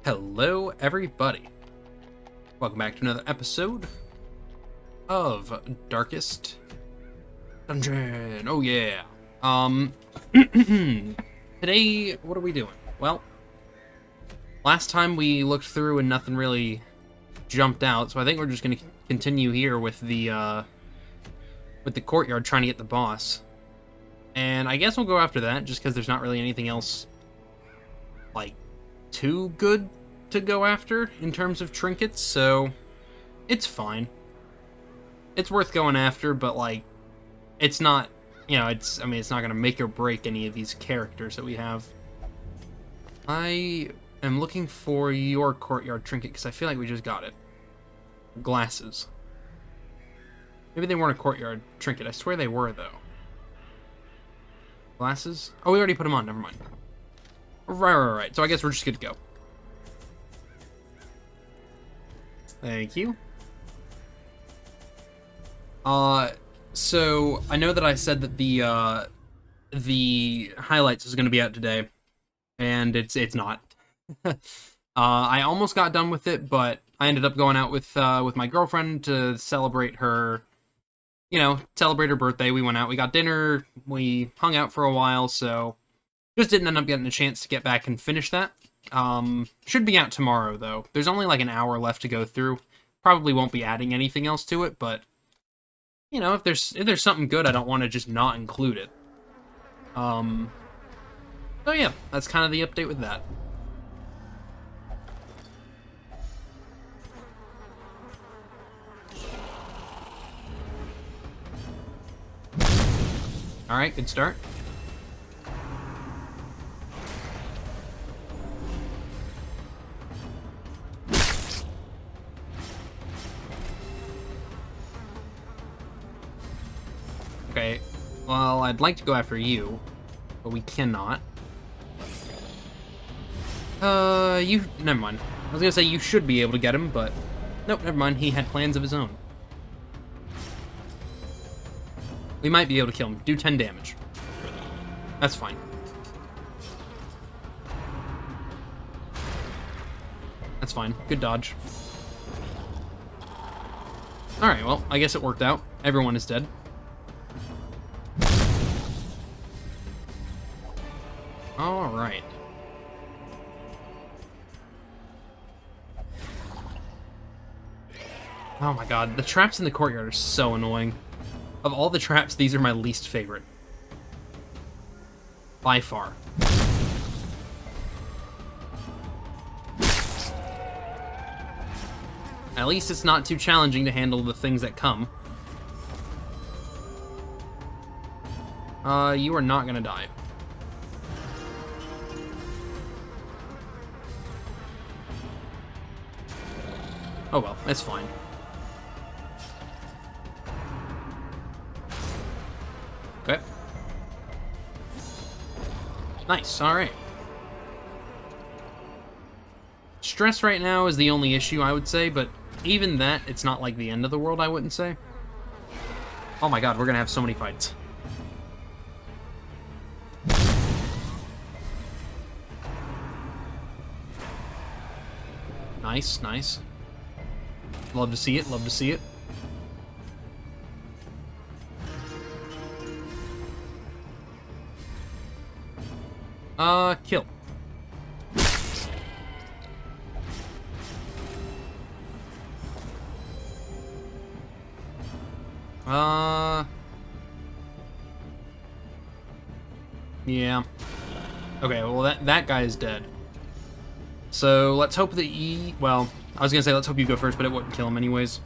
Hello, everybody. Welcome back to another episode of Darkest Dungeon. Oh yeah. Today, what are we doing? Well, last time we looked through and nothing really jumped out, so I think we're just gonna continue here with the courtyard trying to get the boss. And I guess we'll go after that, just because there's not really anything else like too good to go after in terms of trinkets, so it's fine. It's worth going after, but like it's not, it's not gonna make or break any of these characters that we have. I am looking for your courtyard trinket because I feel like we just got it. Glasses. Maybe they weren't a courtyard trinket. I swear they were though. Glasses? Oh, we already put them on. Never mind. Right. So I guess we're just good to go. Thank you. So I know that I said that the highlights is going to be out today, and it's not. I almost got done with it, but I ended up going out with my girlfriend to celebrate her, celebrate her birthday. We went out, we got dinner, we hung out for a while, so just didn't end up getting a chance to get back and finish that. Should be out tomorrow, though. There's only like an hour left to go through. Probably won't be adding anything else to it, but if there's something good, I don't want to just not include it. So yeah, that's kind of the update with that. All right, good start. Okay, well, I'd like to go after you, but we cannot. Never mind. I was gonna say you should be able to get him, but nope, never mind. He had plans of his own. We might be able to kill him. Do 10 damage. That's fine. That's fine. Good dodge. Alright, well, I guess it worked out. Everyone is dead. Alright. Oh my god, the traps in the courtyard are so annoying. Of all the traps, these are my least favorite. By far. At least it's not too challenging to handle the things that come. You are not gonna die. Oh well, that's fine. Okay. Nice, alright. Stress right now is the only issue, I would say, but even that, it's not like the end of the world, I wouldn't say. Oh my god, we're gonna have so many fights. Nice, nice. Love to see it, love to see it. Kill. Yeah. Okay, well that guy is dead. So let's hope that well, I was gonna say let's hope you go first, but it wouldn't kill him anyways.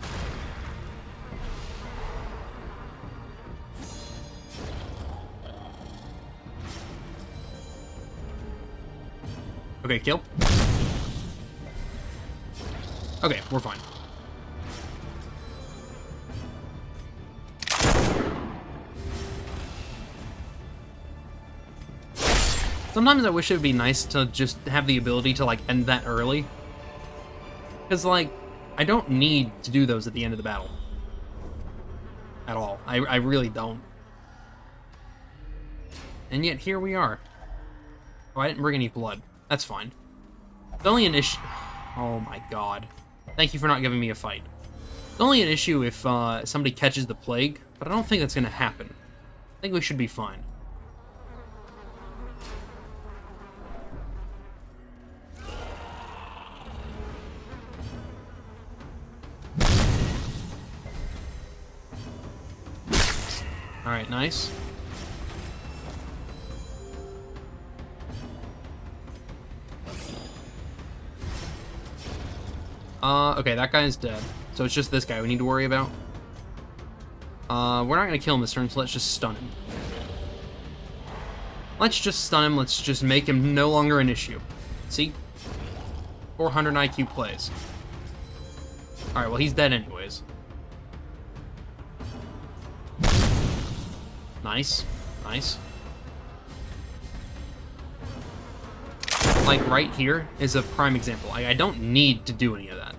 Okay, kill. Okay, we're fine. Sometimes I wish it would be nice to just have the ability to, like, end that early. Because, like, I don't need to do those at the end of the battle. At all. I really don't. And yet, here we are. Oh, I didn't bring any blood. That's fine. It's only an issue... Oh my god. Thank you for not giving me a fight. It's only an issue if somebody catches the plague, but I don't think that's going to happen. I think we should be fine. Alright, nice. Okay, that guy's dead. So it's just this guy we need to worry about. We're not gonna kill him this turn, so let's just stun him. Let's just stun him, let's just make him no longer an issue. See? 400 IQ plays. Alright, well he's dead anyways. Nice. Nice. Like, right here is a prime example. I don't need to do any of that.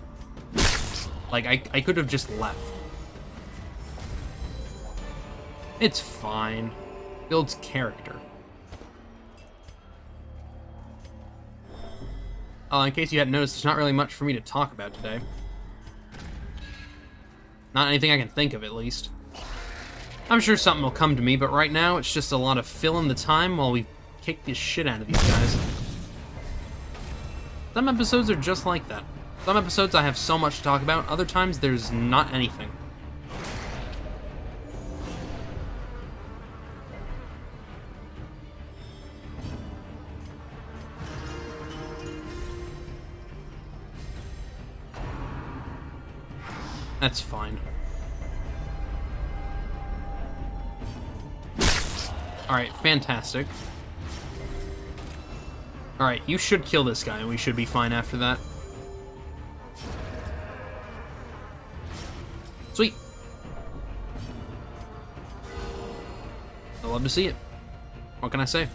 Like, I could have just left. It's fine. Builds character. In case you hadn't noticed, there's not really much for me to talk about today. Not anything I can think of, at least. I'm sure something will come to me, but right now it's just a lot of filling the time while we kick the shit out of these guys. Some episodes are just like that. Some episodes I have so much to talk about, other times there's not anything. That's fine. Alright, fantastic. Alright, you should kill this guy, and we should be fine after that. Sweet. I love to see it. What can I say?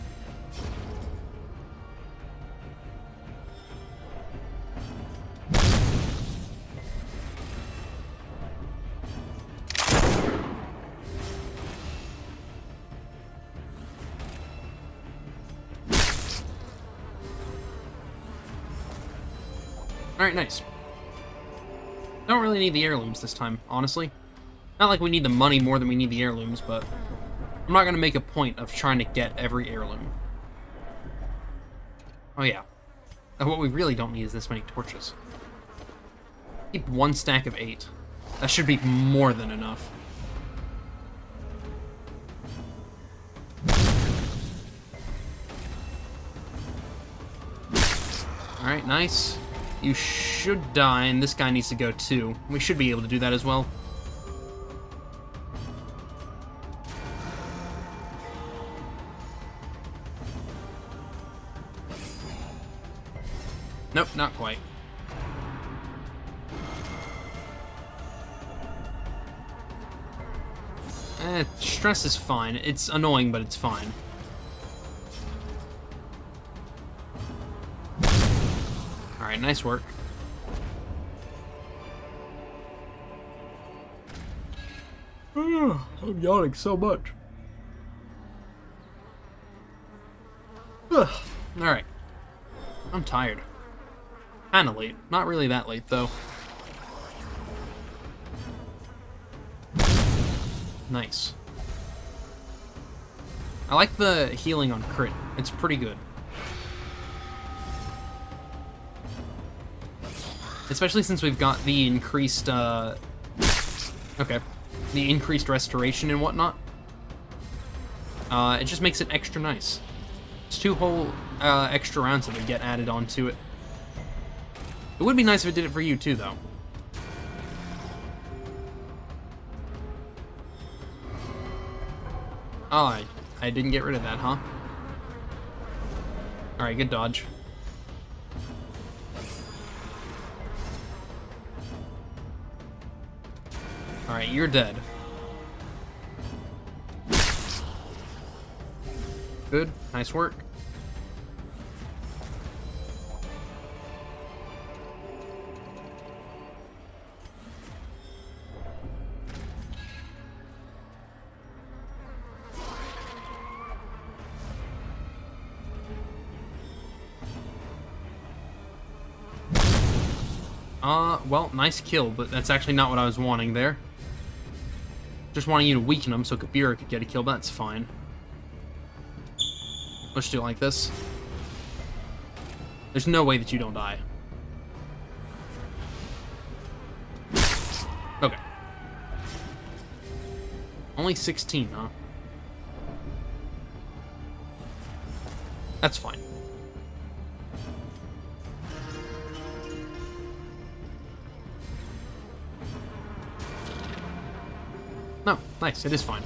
Alright, nice. Don't really need the heirlooms this time, honestly. Not like we need the money more than we need the heirlooms, but I'm not going to make a point of trying to get every heirloom. Oh yeah. And what we really don't need is this many torches. Keep one stack of 8. That should be more than enough. Alright, nice. You should die, and this guy needs to go too. We should be able to do that as well. Nope, not quite. Stress is fine. It's annoying, but it's fine. Alright, nice work. I'm yawning so much. Alright. I'm tired. Kinda late. Not really that late, though. Nice. I like the healing on crit. It's pretty good. Especially since we've got the increased, okay. The increased restoration and whatnot. It just makes it extra nice. It's 2 whole, extra rounds that would get added onto it. It would be nice if it did it for you, too, though. Oh, I didn't get rid of that, huh? Alright, good dodge. Alright, you're dead. Good, nice work. Well, nice kill, but that's actually not what I was wanting there. Just wanting you to weaken him so Kabira could get a kill, but that's fine. Let's do it like this. There's no way that you don't die. Okay. Only 16, huh? That's fine. No, nice, it is fine.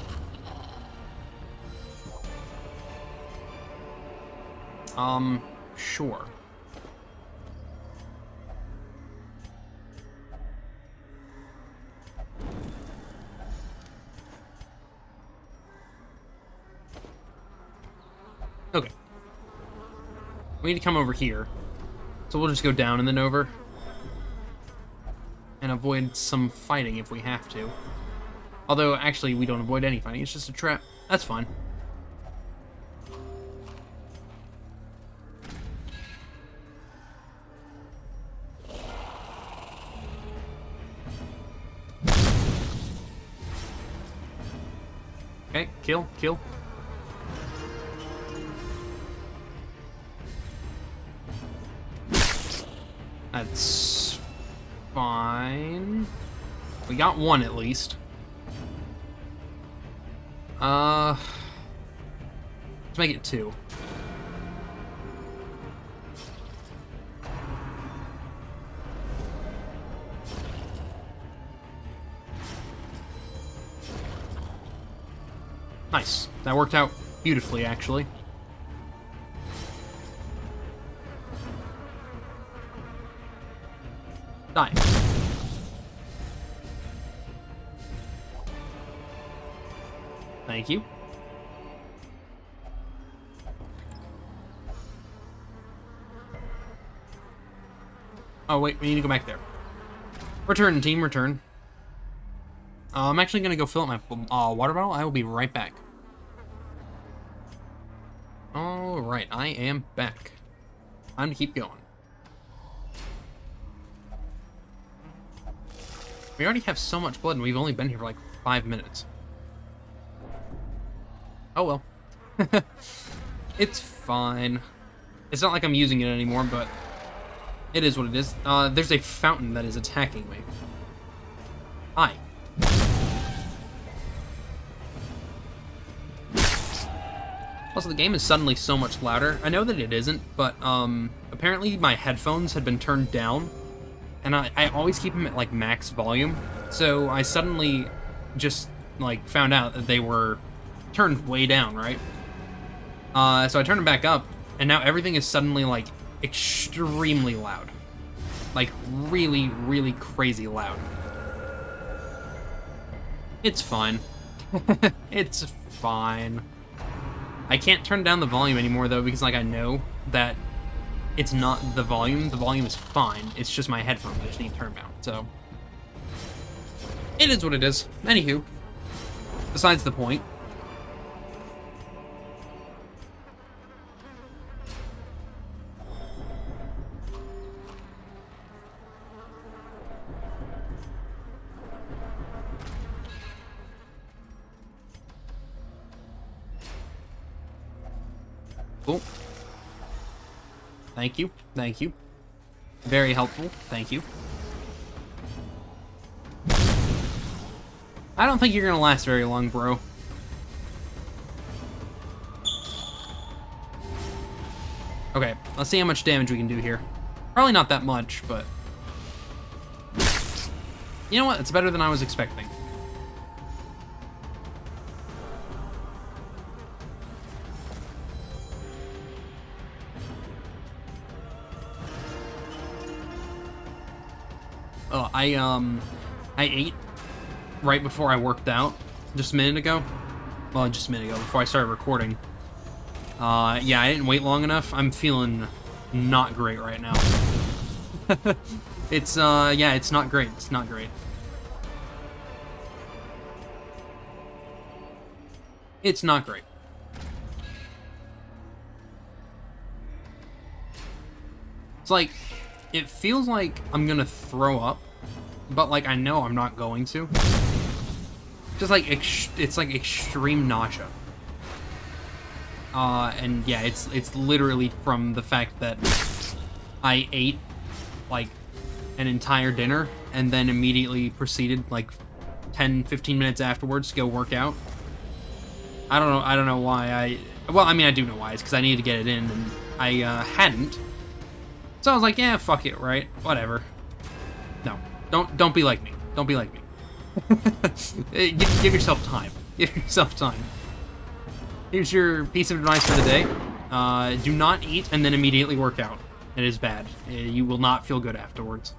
Sure. Okay. We need to come over here. So we'll just go down and then over. And avoid some fighting if we have to. Although, actually, we don't avoid any fighting. It's just a trap. That's fine. Okay, kill, kill. That's fine. We got one at least. Let's make it 2. Nice. That worked out beautifully, actually. Die. Thank you. Oh, wait, we need to go back there. Return, team, return. I'm actually going to go fill up my water bottle. I will be right back. Alright, I am back. Time to keep going. We already have so much blood, and we've only been here for like 5 minutes. Oh well. It's fine. It's not like I'm using it anymore, but it is what it is. There's a fountain that is attacking me. Hi. Also, the game is suddenly so much louder. I know that it isn't, but apparently my headphones had been turned down, and I always keep them at like max volume. So I suddenly just like found out that they were turned way down, right? So I turned them back up, and now everything is suddenly like extremely loud. Like really, really crazy loud. It's fine. It's fine. I can't turn down the volume anymore though, because like I know that it's not the volume. The volume is fine. It's just my headphones that just need turned down. So it is what it is. Anywho, besides the point. Cool. Thank you. Thank you. Very helpful. Thank you. I don't think you're gonna last very long, bro. Okay, let's see how much damage we can do here. Probably not that much, but... You know what? It's better than I was expecting. Oh, I ate right before I worked out just a minute ago. Well, just a minute ago, before I started recording. Yeah, I didn't wait long enough. I'm feeling not great right now. It's, yeah, it's not great. It's not great. It's not great. It's like, it feels like I'm gonna throw up, but like I know I'm not going to. Just like it's like extreme nausea. And yeah, it's literally from the fact that I ate like an entire dinner and then immediately proceeded like 10-15 minutes afterwards to go work out. I don't know why well, I mean, I do know why. It's because I needed to get it in, and I hadn't. So I was like, yeah, fuck it, right? Whatever. No, don't be like me. Don't be like me. Give yourself time. Give yourself time. Here's your piece of advice for the day. Do not eat and then immediately work out. It is bad. You will not feel good afterwards.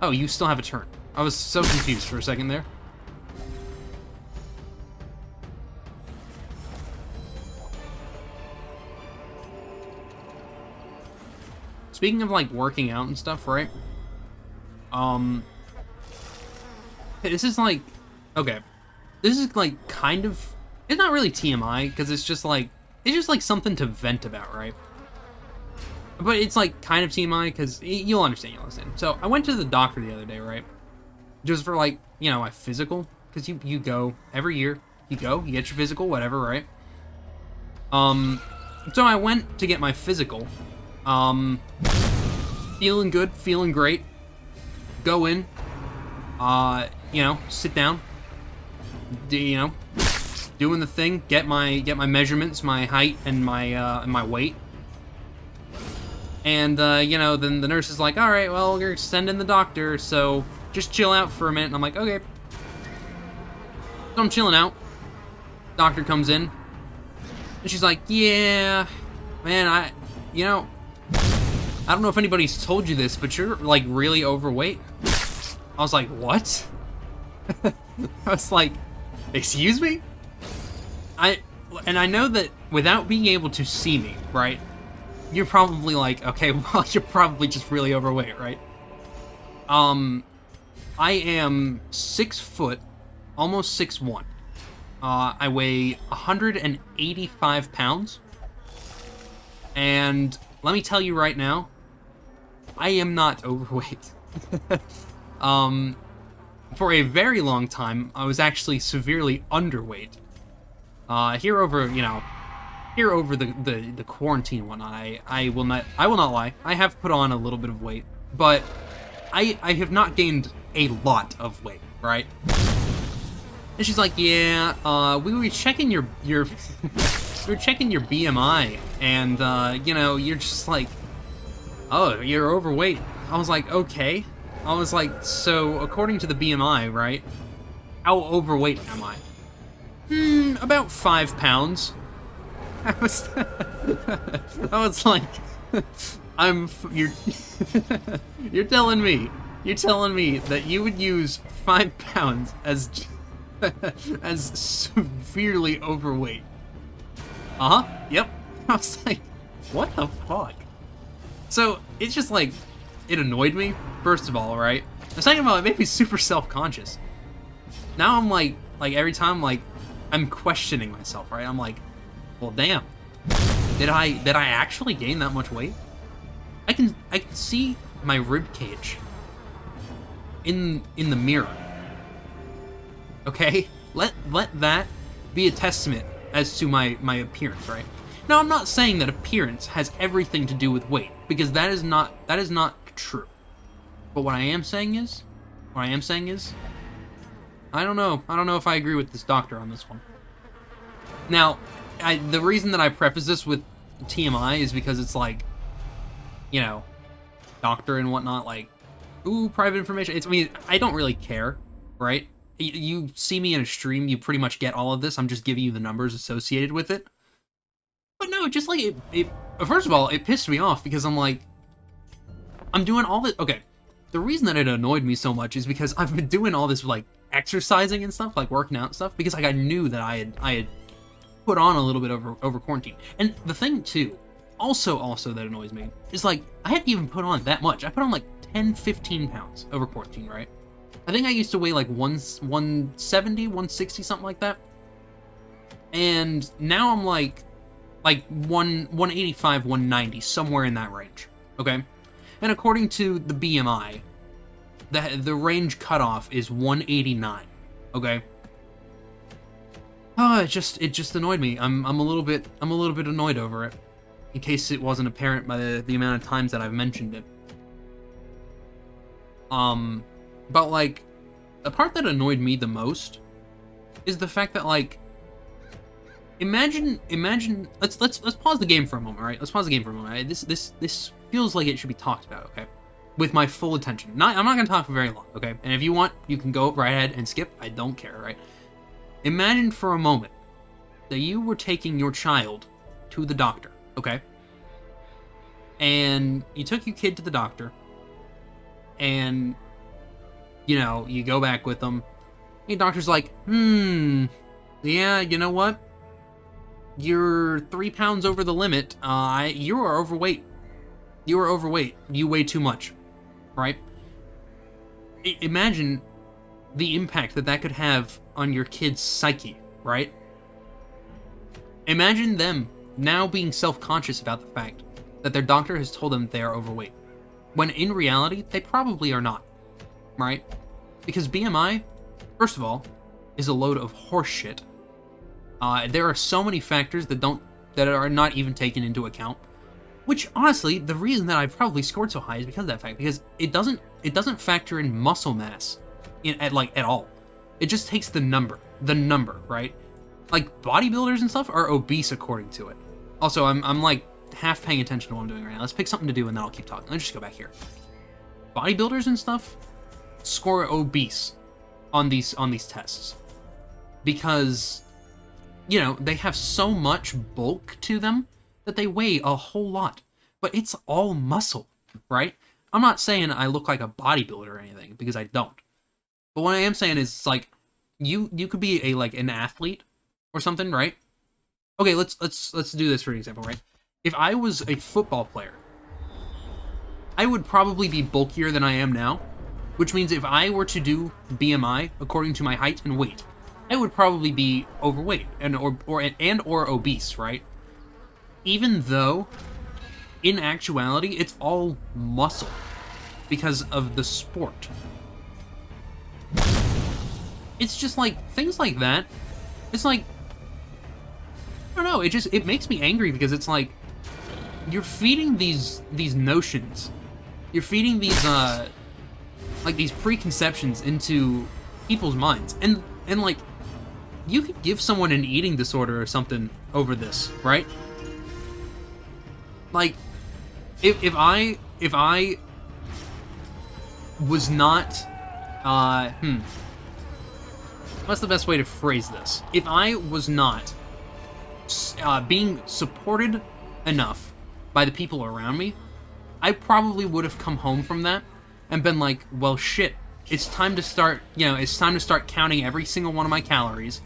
Oh, you still have a turn. I was so confused for a second there. Speaking of, like, working out and stuff, right? This is, like... Okay. This is, like, kind of... It's not really TMI, because it's just, like... It's just, like, something to vent about, right? But it's, like, kind of TMI, because you'll understand, So, I went to the doctor the other day, right? Just for, like, you know, my physical. Because you go every year. You go, you get your physical, whatever, right? So I went to get my physical. Feeling good, feeling great. Go in. You know, sit down. You know, doing the thing. Get my measurements, my height, and my weight. And you know, then the nurse is like, "All right, well, you're sending the doctor, so just chill out for a minute." And I'm like, "Okay." So I'm chilling out. Doctor comes in, and she's like, "Yeah, man, you know, I don't know if anybody's told you this, but you're, like, really overweight." I was like, "What?" I was like, "Excuse me?" And I know that without being able to see me, right, you're probably like, okay, well, you're probably just really overweight, right? I am 6 foot, almost 6'1". I weigh 185 pounds. And let me tell you right now, I am not overweight. For a very long time, I was actually severely underweight. Here over the quarantine and whatnot, I will not lie, I have put on a little bit of weight, but I have not gained a lot of weight, right? And she's like, "Yeah, we were checking your we were checking your BMI, and you know, you're just like, oh, you're overweight." I was like, okay. I was like, so according to the BMI, right? How overweight am I? About 5 pounds. I was like, you're telling me that you would use 5 pounds as as severely overweight? Yep. I was like, what the fuck? So it's just like, it annoyed me, first of all, right? The second of all, it made me super self-conscious. Now I'm like every time, like, I'm questioning myself, right? I'm like, well, damn, did I actually gain that much weight? I can see my rib cage in the mirror. Okay, let that be a testament as to my appearance, right? Now, I'm not saying that appearance has everything to do with weight, because that is not true. But what I am saying is, I don't know if I agree with this doctor on this one. Now, the reason that I preface this with TMI is because it's like, you know, doctor and whatnot, like, ooh, private information. I mean, I don't really care, right? You see me in a stream, you pretty much get all of this. I'm just giving you the numbers associated with it. But no, just like, first of all, it pissed me off because I'm like, I'm doing all this. Okay, the reason that it annoyed me so much is because I've been doing all this, like, exercising and stuff, like working out and stuff, because like I knew that I had put on a little bit over quarantine. And the thing too, also that annoys me, is like, I hadn't even put on that much. I put on like 10-15 pounds over quarantine, right? I think I used to weigh like 170, 160, something like that. And now I'm like 185, 190, somewhere in that range, okay? And according to the BMI, the range cutoff is 189. Okay. Oh, it just annoyed me. I'm a little bit annoyed over it. In case it wasn't apparent by the amount of times that I've mentioned it. But like, the part that annoyed me the most is the fact that, like, imagine let's pause the game for a moment, right? Let's pause the game for a moment. Right? This feels like it should be talked about, okay? With my full attention. I'm not gonna talk for very long, okay? And if you want, you can go right ahead and skip. I don't care, right? Imagine for a moment that you were taking your child to the doctor, okay? And you took your kid to the doctor, and, you know, you go back with them. And the doctor's like, yeah, you know what? You're 3 pounds over the limit. You are overweight. You are overweight. You weigh too much, right? Imagine the impact that could have on your kid's psyche, right? Imagine them now being self-conscious about the fact that their doctor has told them they are overweight, when in reality, they probably are not, right? Because BMI, first of all, is a load of horse shit. There are so many factors that are not even taken into account. Which, honestly, the reason that I've probably scored so high is because of that fact. Because it doesn't factor in muscle mass at all. It just takes the number, right? Like, bodybuilders and stuff are obese according to it. Also, I'm like half paying attention to what I'm doing right now. Let's pick something to do and then I'll keep talking. Let's just go back here. Bodybuilders and stuff score obese on these tests because, you know, they have so much bulk to them that they weigh a whole lot, but it's all muscle, right? I'm not saying I look like a bodybuilder or anything, because I don't. But what I am saying is, like, you could be an athlete or something, right? Okay, let's do this for an example, right? If I was a football player, I would probably be bulkier than I am now, which means if I were to do BMI according to my height and weight, I would probably be overweight or obese, right? Even though, in actuality, it's all muscle because of the sport. It's just like things like that. It's like, I don't know. It makes me angry because it's like you're feeding these notions. You're feeding these these preconceptions into people's minds, and like, you could give someone an eating disorder or something over this, right? Like, if I was not, what's the best way to phrase this? If I was not being supported enough by the people around me, I probably would have come home from that and been like, well, shit, it's time to start, it's time to start counting every single one of my calories.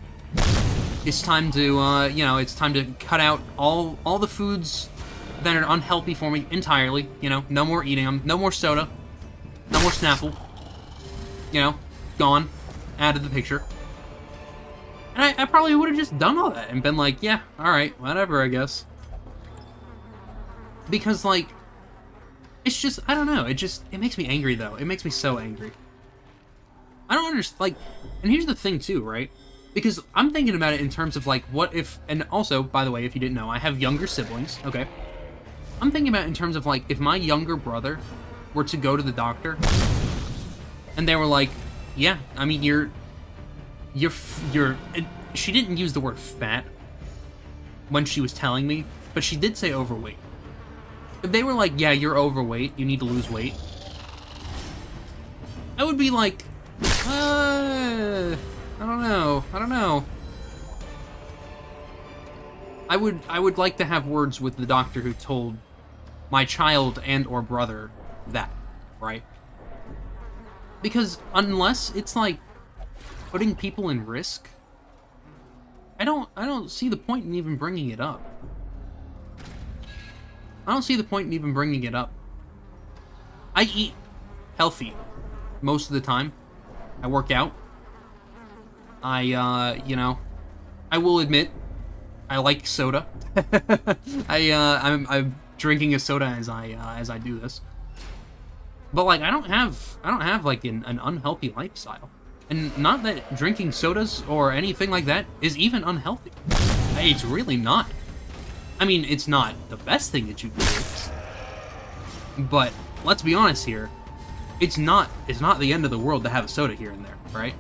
It's time to, it's time to cut out all the foods that are unhealthy for me entirely. No more eating them. No more soda. No more Snapple. Gone. Out of the picture. And I probably would have just done all that and been like, yeah, alright, whatever, I guess. Because, like, it's just, I don't know, it makes me angry, though. It makes me so angry. I don't understand, like, and here's the thing, too, right? Because I'm thinking about it in terms of, like, what if, and also, by the way, if you didn't know, I have younger siblings, okay? I'm thinking about it in terms of, like, if my younger brother were to go to the doctor, and they were like, yeah, I mean, you're, she didn't use the word fat when she was telling me, but she did say overweight. If they were like, yeah, you're overweight, you need to lose weight, I would be like, I don't know. I would like to have words with the doctor who told my child and or brother that, right? Because unless it's like putting people in risk, I don't see the point in even bringing it up. I don't see the point in even bringing it up. I eat healthy most of the time. I work out. I will admit, I like soda. I'm drinking a soda as I do this. But like, I don't have like an unhealthy lifestyle. And not that drinking sodas or anything like that is even unhealthy. It's really not. I mean, it's not the best thing that you can do. But let's be honest here. It's not the end of the world to have a soda here and there, right?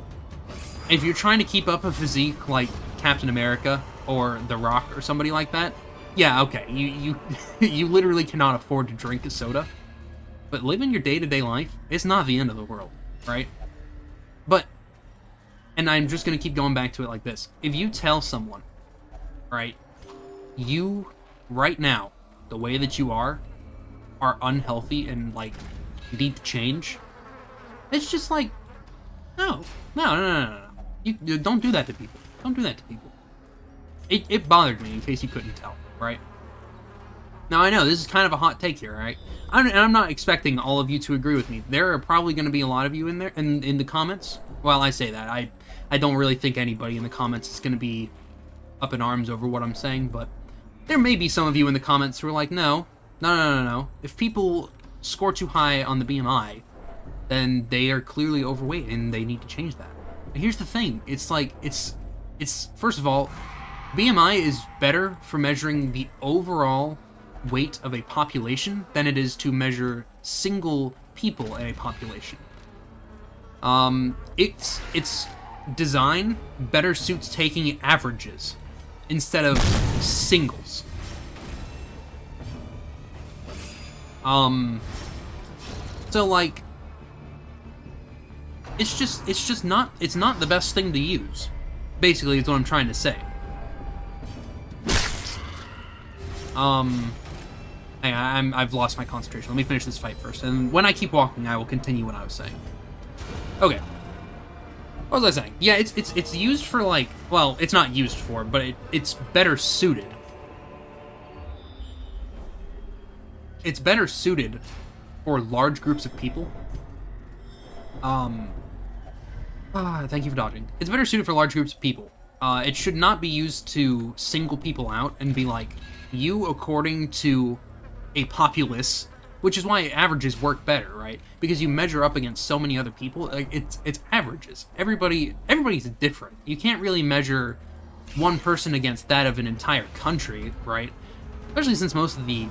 If you're trying to keep up a physique like Captain America or The Rock or somebody like that, yeah, okay, you literally cannot afford to drink a soda. But living your day-to-day life, it's not the end of the world, right? But, and I'm just gonna keep going back to it like this. If you tell someone, right, you, right now, the way that you are unhealthy and, like, need to change, it's just like, no. You don't do that to people. Don't do that to people. It bothered me, in case you couldn't tell, right? Now, I know, this is kind of a hot take here, right? I'm not expecting all of you to agree with me. There are probably going to be a lot of you in there, in the comments. Well, I say that. I don't really think anybody in the comments is going to be up in arms over what I'm saying, but there may be some of you in the comments who are like, no. If people score too high on the BMI, then they are clearly overweight, and they need to change that. But here's the thing. It's like, it's first of all, BMI is better for measuring the overall weight of a population than it is to measure single people in a population. Its design better suits taking averages instead of singles. So like, it's not the best thing to use. Basically, is what I'm trying to say. I've lost my concentration. Let me finish this fight first, and when I keep walking, I will continue what I was saying. Okay. What was I saying? Yeah, it's used for, like, well, it's not used for, but it's better suited. It's better suited for large groups of people. Thank you for dodging. It's better suited for large groups of people. It should not be used to single people out and be like, you according to a populace, which is why averages work better, right? Because you measure up against so many other people. Like, it's averages. Everybody's different. You can't really measure one person against that of an entire country, right? Especially since most of the,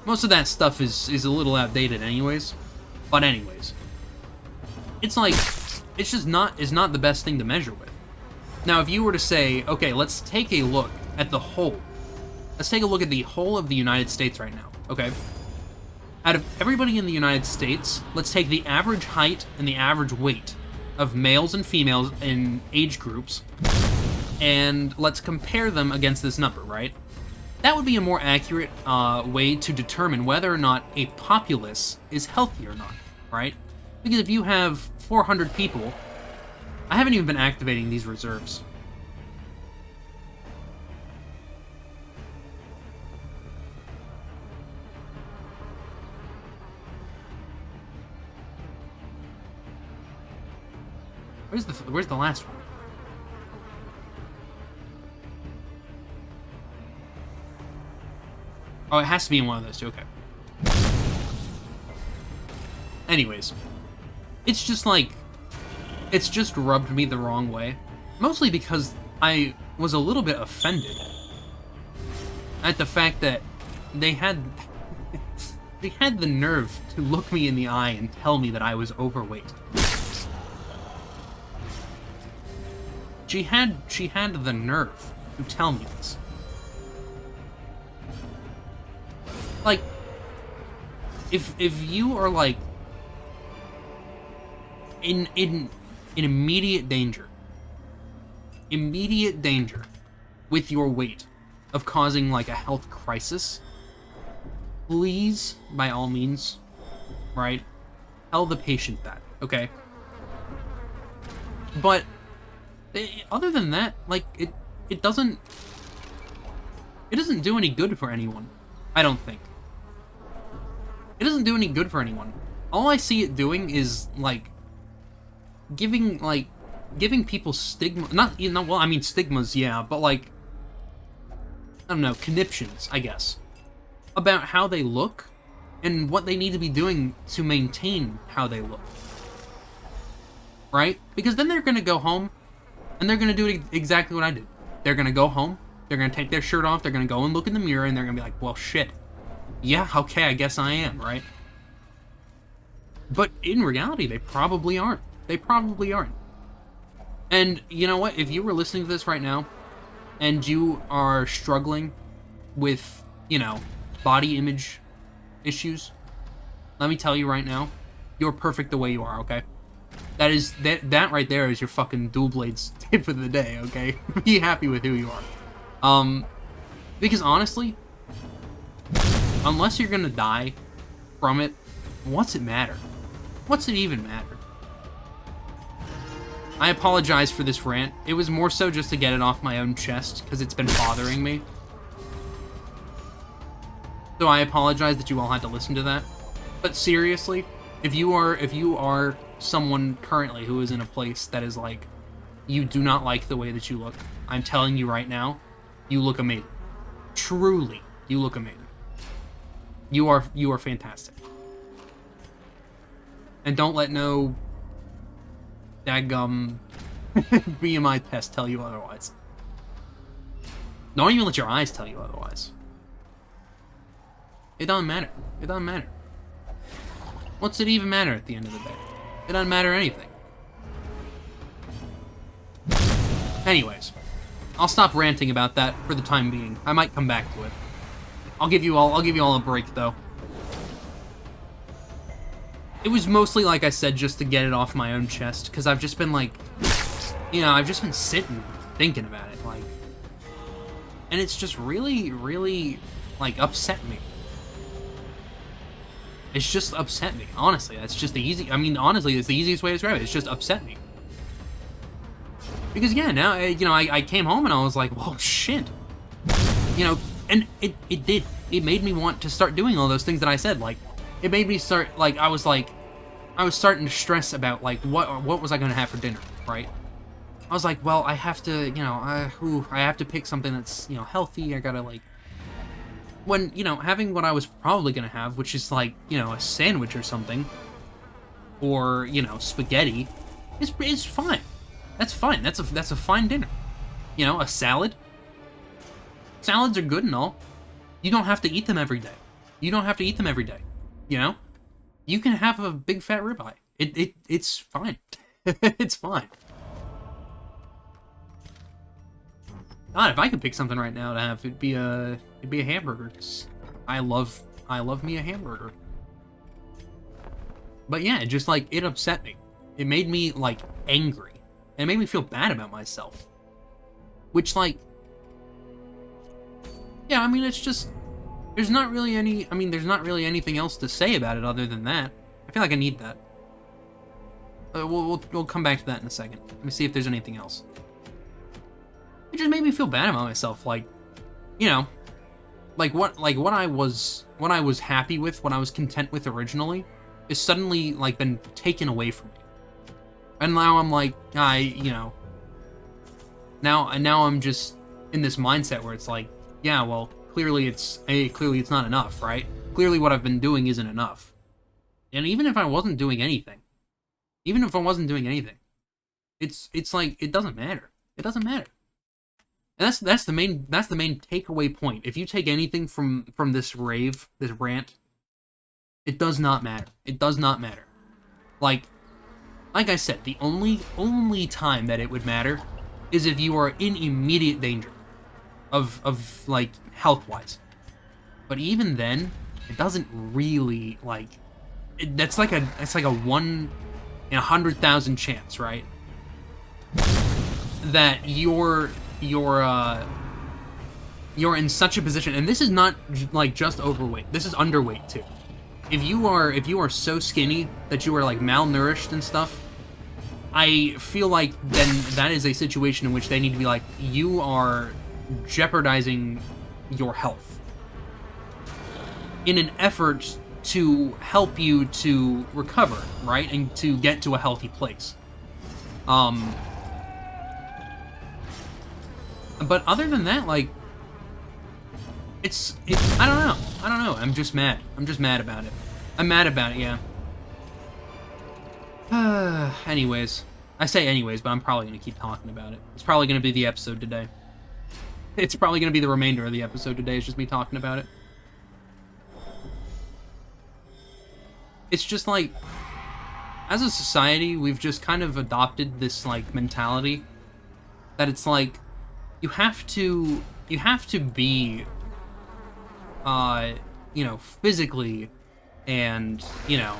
most of that stuff is a little outdated anyways. But anyways, it's like, it's just not the best thing to measure with. Now, if you were to say, okay, let's take a look at the whole. Let's take a look at the whole of the United States right now, okay? Out of everybody in the United States, let's take the average height and the average weight of males and females in age groups, and let's compare them against this number, right? That would be a more accurate way to determine whether or not a populace is healthy or not, right? Because if you have 400 people, I haven't even been activating these reserves. Where's the last one? Oh, it has to be in one of those two, okay. Anyways, it's just like, it's just rubbed me the wrong way. Mostly because I was a little bit offended at the fact that they had the nerve to look me in the eye and tell me that I was overweight. She had the nerve to tell me this. Like, if you are like in immediate danger with your weight of causing like a health crisis, please, by all means, right, tell the patient that, okay? But other than that, like, it doesn't do any good for anyone, I don't think. It doesn't do any good for anyone. All I see it doing is, like, giving people stigma, well, I mean, stigmas, yeah, but, like, I don't know, conniptions, I guess, about how they look, and what they need to be doing to maintain how they look. Right? Because then they're gonna go home, and they're gonna do exactly what I did. They're gonna go home, they're gonna take their shirt off, they're gonna go and look in the mirror, and they're gonna be like, well, shit. Yeah, okay, I guess I am, right? But in reality, they probably aren't. They probably aren't. And you know what? If you were listening to this right now, and you are struggling with, you know, body image issues, let me tell you right now, you're perfect the way you are, okay? That right there is your fucking DualBlades tip of the day, okay? Be happy with who you are. Because honestly, unless you're gonna die from it, what's it matter? What's it even matter? I apologize for this rant. It was more so just to get it off my own chest, because it's been bothering me. So I apologize that you all had to listen to that. But seriously, if you are someone currently who is in a place that is like, you do not like the way that you look, I'm telling you right now, you look amazing. Truly, you look amazing. You are fantastic. And don't let no daggum BMI test tell you otherwise. Don't even let your eyes tell you otherwise. It doesn't matter. It doesn't matter. What's it even matter at the end of the day? It doesn't matter anything. Anyways, I'll stop ranting about that for the time being. I might come back to it. I'll give you all a break though. It was mostly, like I said, just to get it off my own chest, because I've just been like, you know, I've just been sitting thinking about it, like, and it's just really, really, like, upset me. It's just upset me, honestly. That's just the easy, I mean, honestly, it's the easiest way to describe it. It's just upset me. Because, yeah, now, you know, I came home and I was like, well, shit. You know, and it did. It made me want to start doing all those things that I said, like, it made me start, like, I was starting to stress about, like, what was I gonna have for dinner, right? I was like, well, I have to, you know, I have to pick something that's, you know, healthy. I gotta, like, when, you know, having what I was probably gonna have, which is, like, you know, a sandwich or something, or, you know, spaghetti, is fine. That's fine. That's a fine dinner. You know, a salad. Salads are good and all. You don't have to eat them every day. You don't have to eat them every day. You know, you can have a big fat ribeye. It's fine. It's fine. God, if I could pick something right now to have, it'd be a hamburger. 'Cause I love me a hamburger. But yeah, just like, it upset me. It made me like angry. It made me feel bad about myself. Which, like, yeah, I mean, it's just, there's not really anything else to say about it other than that. I feel like I need that. We'll come back to that in a second. Let me see if there's anything else. It just made me feel bad about myself, like, you know, like what I was happy with, what I was content with originally, is suddenly, like, been taken away from me. And now I'm like, you know, now I'm just in this mindset where it's like, yeah, well, clearly it's not enough, right? Clearly what I've been doing isn't enough. And even if I wasn't doing anything, it's like, it doesn't matter. It doesn't matter. And that's the main takeaway point. If you take anything from this rant, it does not matter. It does not matter. Like I said, the only time that it would matter is if you are in immediate danger of like, health-wise. But even then, it doesn't really, like, that's like a 1 in 100,000 chance, right? That you're in such a position, and this is not like just overweight. This is underweight too. If you are so skinny that you are like malnourished and stuff, I feel like then that is a situation in which they need to be like, you are jeopardizing your health in an effort to help you to recover, right? And to get to a healthy place. But other than that, like, it's I don't know. I don't know. I'm just mad. I'm just mad about it. I'm mad about it, yeah. Anyways. I say anyways, but I'm probably going to keep talking about it. It's probably going to be the episode today. It's probably going to be the remainder of the episode today. It's just me talking about it. It's just like, as a society, we've just kind of adopted this, like, mentality that it's like, you have to be, you know, physically and, you know,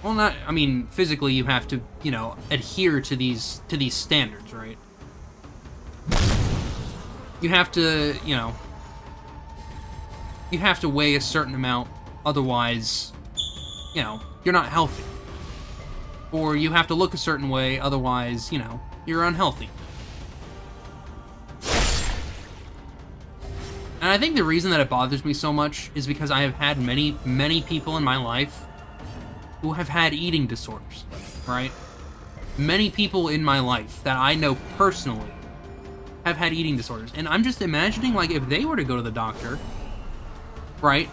well, not, I mean, physically you have to, you know, adhere to these standards, right? You have to, you know, you have to weigh a certain amount, otherwise, you know, you're not healthy. Or you have to look a certain way, otherwise, you know, you're unhealthy. And I think the reason that it bothers me so much is because I have had many, many people in my life who have had eating disorders, right? Many people in my life that I know personally have had eating disorders. And I'm just imagining, like, if they were to go to the doctor, right?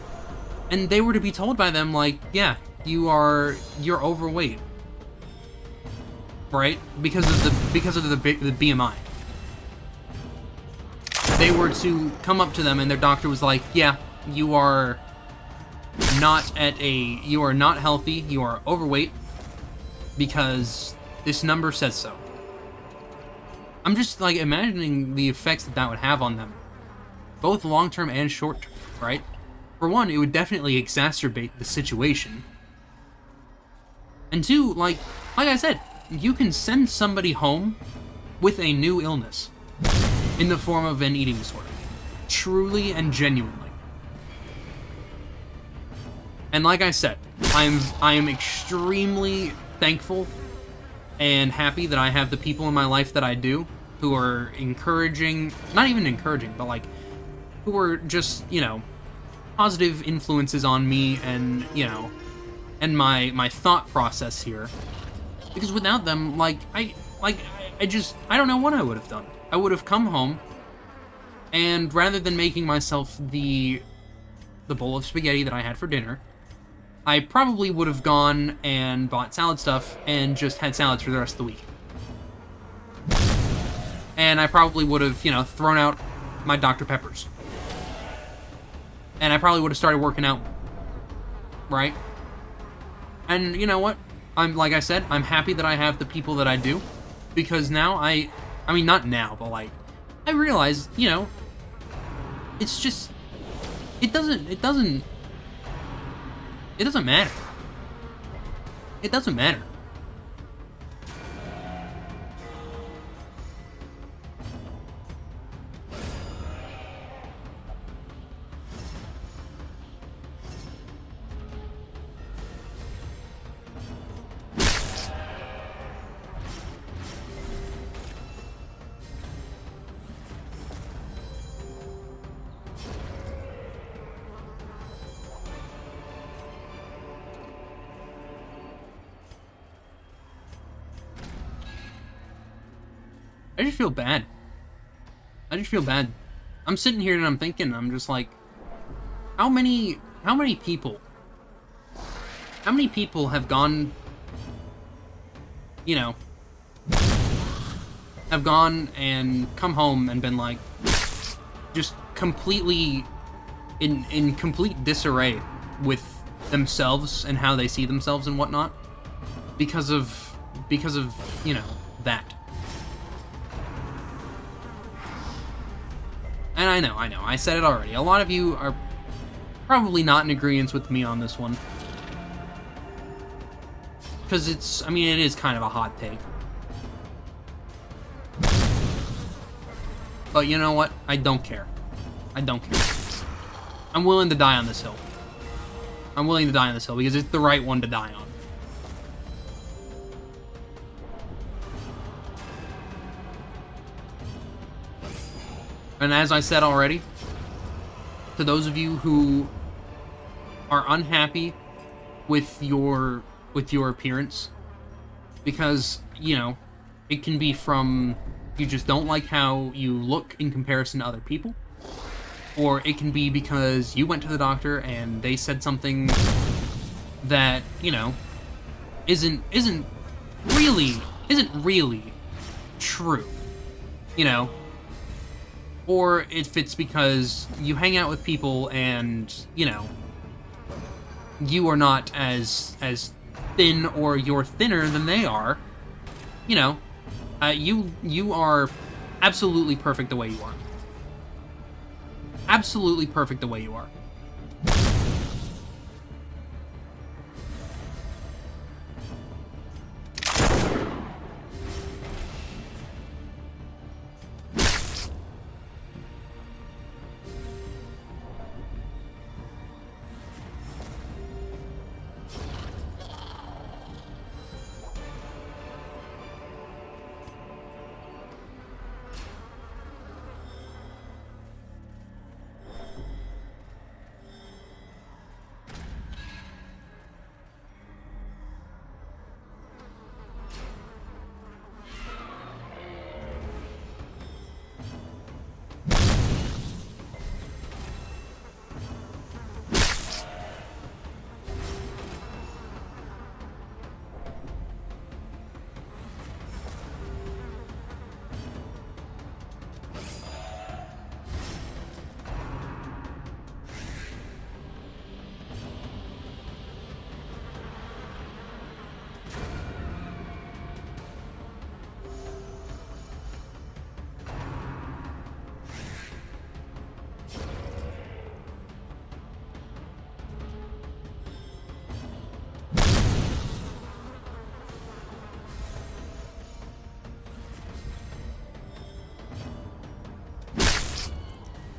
And they were to be told by them, like, yeah, you're overweight, right? Because of the BMI. They were to come up to them and their doctor was like, yeah, you are not healthy, you are overweight because this number says so. I'm just, like, imagining the effects that would have on them, both long-term and short-term, right? For one, it would definitely exacerbate the situation. And two, like I said, you can send somebody home with a new illness in the form of an eating disorder. Truly and genuinely. And like I said, I am extremely thankful and happy that I have the people in my life that I do, who are encouraging, not even encouraging, but like, who are just, you know, positive influences on me and, you know, and my thought process here. Because without them, I don't know what I would have done. I would have come home, and rather than making myself the bowl of spaghetti that I had for dinner, I probably would have gone and bought salad stuff and just had salads for the rest of the week. And I probably would have, you know, thrown out my Dr. Peppers. And I probably would have started working out, right? And you know what? Like I said, I'm happy that I have the people that I do, because now I mean, not now, but like, I realize, you know, it's just, it doesn't matter. It doesn't matter. I just feel bad. I'm sitting here and I'm thinking, I'm just like, how many people have gone, you know, have gone and come home and been like, just completely in complete disarray with themselves and how they see themselves and whatnot, because of, you know, that. And I know, I said it already. A lot of you are probably not in agreement with me on this one. Because it's, I mean, it is kind of a hot take. But you know what? I don't care. I'm willing to die on this hill. Because it's the right one to die on. And as I said already, to those of you who are unhappy with your appearance, because, you know, it can be from you just don't like how you look in comparison to other people, Or it can be because you went to the doctor and they said something that, you know, isn't really true, you know? Or if it's because you hang out with people and, you know, you are not as thin, or you're thinner than they are, you know, you are absolutely perfect the way you are. Absolutely perfect the way you are.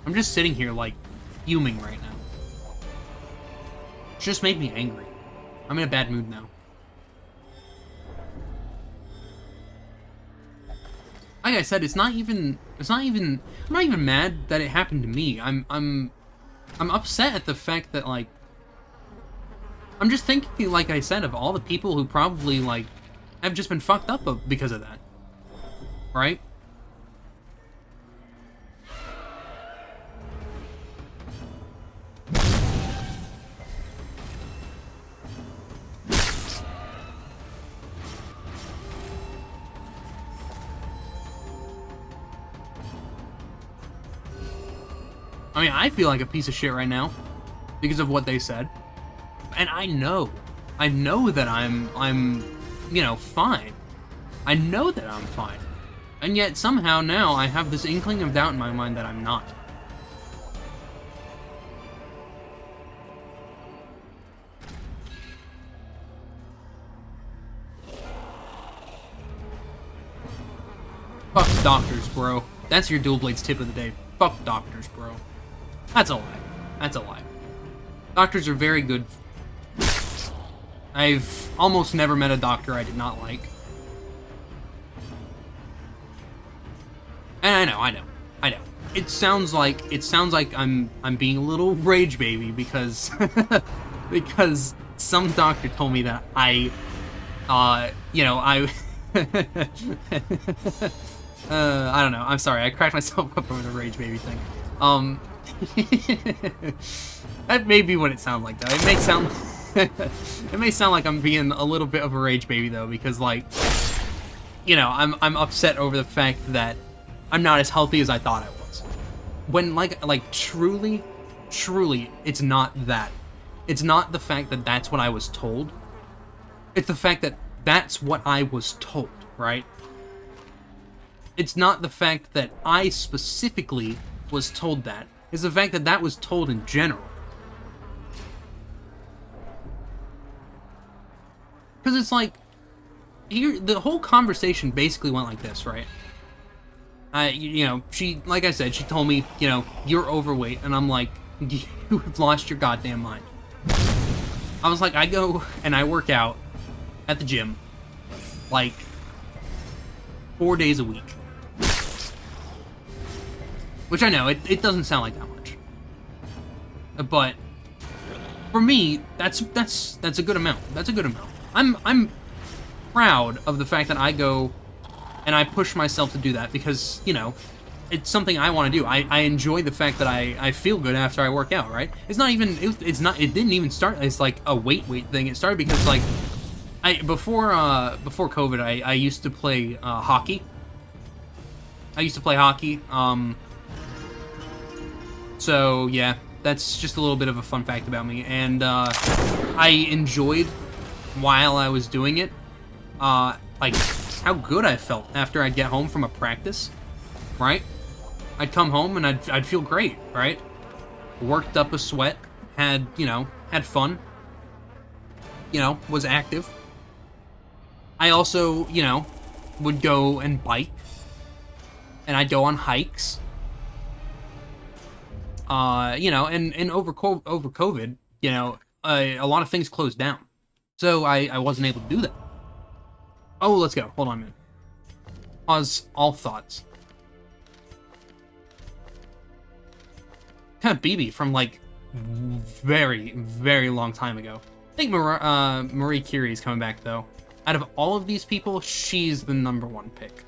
I'm just sitting here, like, fuming right now. It just made me angry. I'm in a bad mood now. Like I said, I'm not even mad that it happened to me. I'm upset at the fact that, like, I'm just thinking, like I said, of all the people who probably, like, have just been fucked up because of that. Right? I mean, I feel like a piece of shit right now because of what they said. And I know that I'm, you know, fine. I know that I'm fine. And yet somehow now I have this inkling of doubt in my mind that I'm not. Fuck doctors, bro. That's your DualBlades tip of the day. Fuck doctors, bro. That's a lie. That's a lie. Doctors are very good. I've almost never met a doctor I did not like. And I know. It sounds like I'm being a little rage baby because because some doctor told me that I you know, I I don't know. I'm sorry. I cracked myself up over the rage baby thing. That may be what it sounds like, though. It may sound it may sound like I'm being a little bit of a rage baby, though, because, like, you know, I'm upset over the fact that I'm not as healthy as I thought I was. When, like truly, it's not that. It's not the fact that that's what I was told. It's the fact that that's what I was told, right? It's not the fact that I specifically was told that. It's the fact that that was told in general. Because it's like, here, the whole conversation basically went like this, right? You know, she, like I said, she told me, you know, you're overweight, and I'm like, you have lost your goddamn mind. I was like, I go and I work out at the gym, like, 4 days a week. Which I know, it doesn't sound like that much. But, for me, that's a good amount. That's a good amount. I'm proud of the fact that I go and I push myself to do that because, you know, it's something I want to do. I enjoy the fact that I feel good after I work out, right? It's not even, it didn't even start as, like, a weight thing. It started because, like, before COVID, I used to play, hockey. So, yeah, that's just a little bit of a fun fact about me. And, I enjoyed, while I was doing it, like, how good I felt after I'd get home from a practice, right? I'd come home and I'd feel great, right? Worked up a sweat, had fun, was active. I also, would go and bike, and I'd go on hikes. And over COVID, a lot of things closed down. So I wasn't able to do that. Oh, let's go. Hold on a minute. Pause all thoughts. Kind of BB from, like, very, very long time ago. I think Marie Curie is coming back, though. Out of all of these people, she's the #1 pick.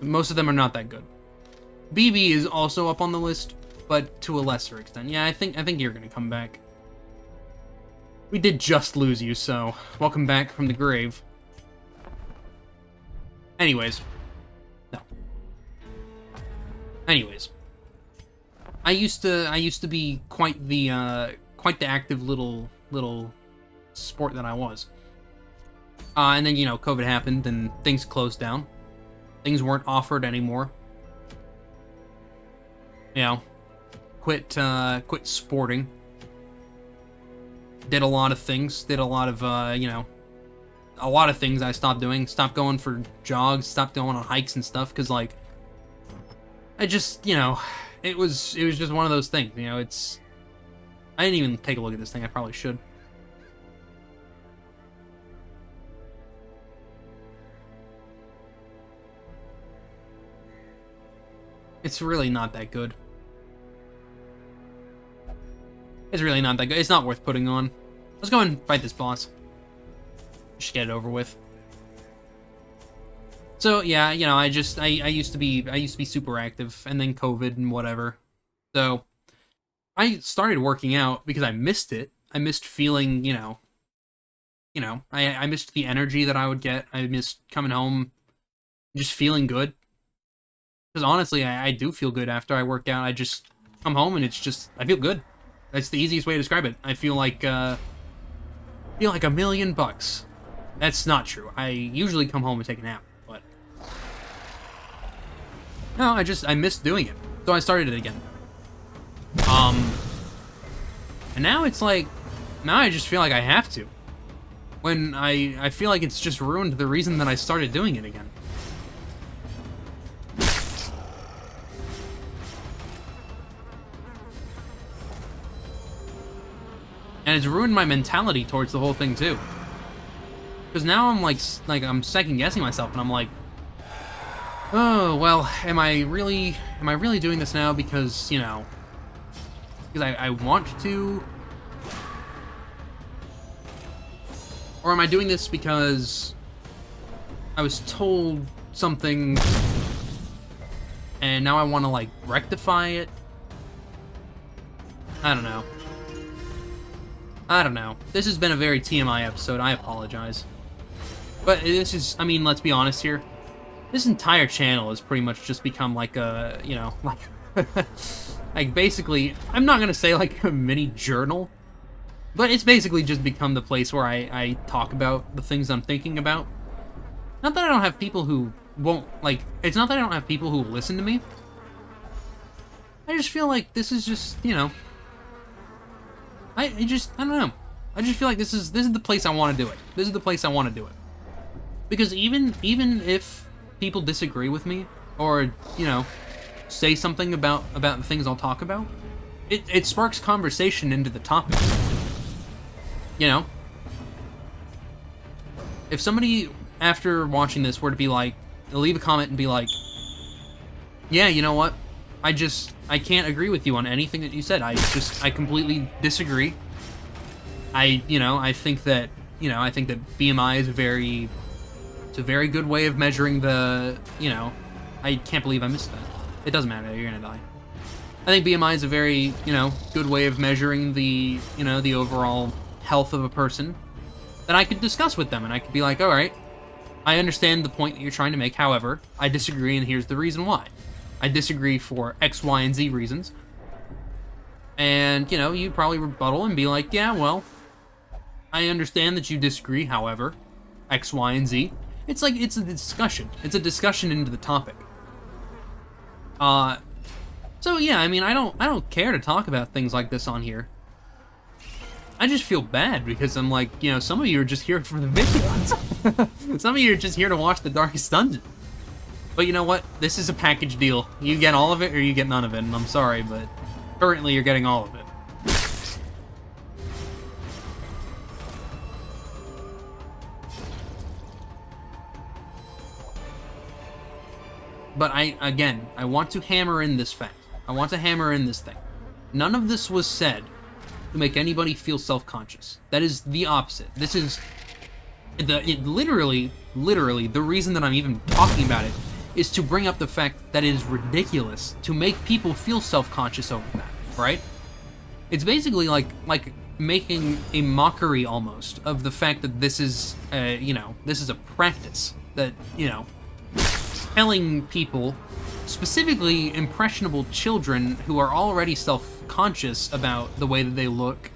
Most of them are not that good. BB is also up on the list, but to a lesser extent. Yeah, I think you're gonna come back. We did just lose you, so welcome back from the grave. Anyways. No. Anyways. I used to be quite the active little sport that I was. And then, COVID happened and things closed down. Things weren't offered anymore. Quit sporting. Did a lot of things. Did a lot of, a lot of things I stopped doing. Stopped going for jogs. Stopped going on hikes and stuff. Because, like, I just, it was just one of those things. I didn't even take a look at this thing. I probably should. It's really not that good. It's really not that good. It's not worth putting on. Let's go and fight this boss. Just get it over with. So yeah, I used to be super active, and then COVID and whatever. So I started working out because I missed it. I missed feeling, I missed the energy that I would get. I missed coming home, just feeling good. Because honestly, I do feel good after I work out. I just come home and I feel good. That's the easiest way to describe it. I feel like $1,000,000. That's not true. I usually come home and take a nap, but no, I missed doing it, so I started it again. And now it's like, now I just feel like I have to. When I feel like it's just ruined the reason that I started doing it again. And it's ruined my mentality towards the whole thing too. Because now I'm like I'm second guessing myself, and I'm like, oh well, am I really doing this now because because I want to, or am I doing this because I was told something and now I want to, like, rectify it? I don't know. This has been a very TMI episode. I apologize. But this is, I mean, let's be honest here. This entire channel has pretty much just become like a, like basically, I'm not going to say like a mini journal, but it's basically just become the place where I talk about the things I'm thinking about. Not that I don't have people who won't, like, it's not that I don't have people who listen to me. I just feel like this is just, I don't know. I just feel like this is the place I want to do it. This is the place I want to do it. Because even if people disagree with me, or, say something about the things I'll talk about, it sparks conversation into the topic. If somebody, after watching this, were to be like, leave a comment and be like, yeah, you know what? I can't agree with you on anything that you said. I completely disagree. I think that BMI is a very good way of measuring the, I can't believe I missed that. It doesn't matter, you're gonna die. I think BMI is a very, good way of measuring the, the overall health of a person that I could discuss with them, and I could be like, alright, I understand the point that you're trying to make, however, I disagree, and here's the reason why. I disagree for X, Y, and Z reasons. And, you'd probably rebuttal and be like, yeah, well, I understand that you disagree, however, X, Y, and Z. It's like, it's a discussion. It's a discussion into the topic. So yeah, I mean, I don't care to talk about things like this on here. I just feel bad because I'm like, some of you are just here for the videos. Some of you are just here to watch The Darkest Dungeon. But you know what? This is a package deal. You get all of it or you get none of it, and I'm sorry, but currently you're getting all of it. But I want to hammer in this fact. I want to hammer in this thing. None of this was said to make anybody feel self-conscious. That is the opposite. This is literally, the reason that I'm even talking about it is to bring up the fact that it is ridiculous to make people feel self-conscious over that, right? It's basically like making a mockery almost of the fact that this is, this is a practice that, telling people, specifically impressionable children who are already self-conscious about the way that they look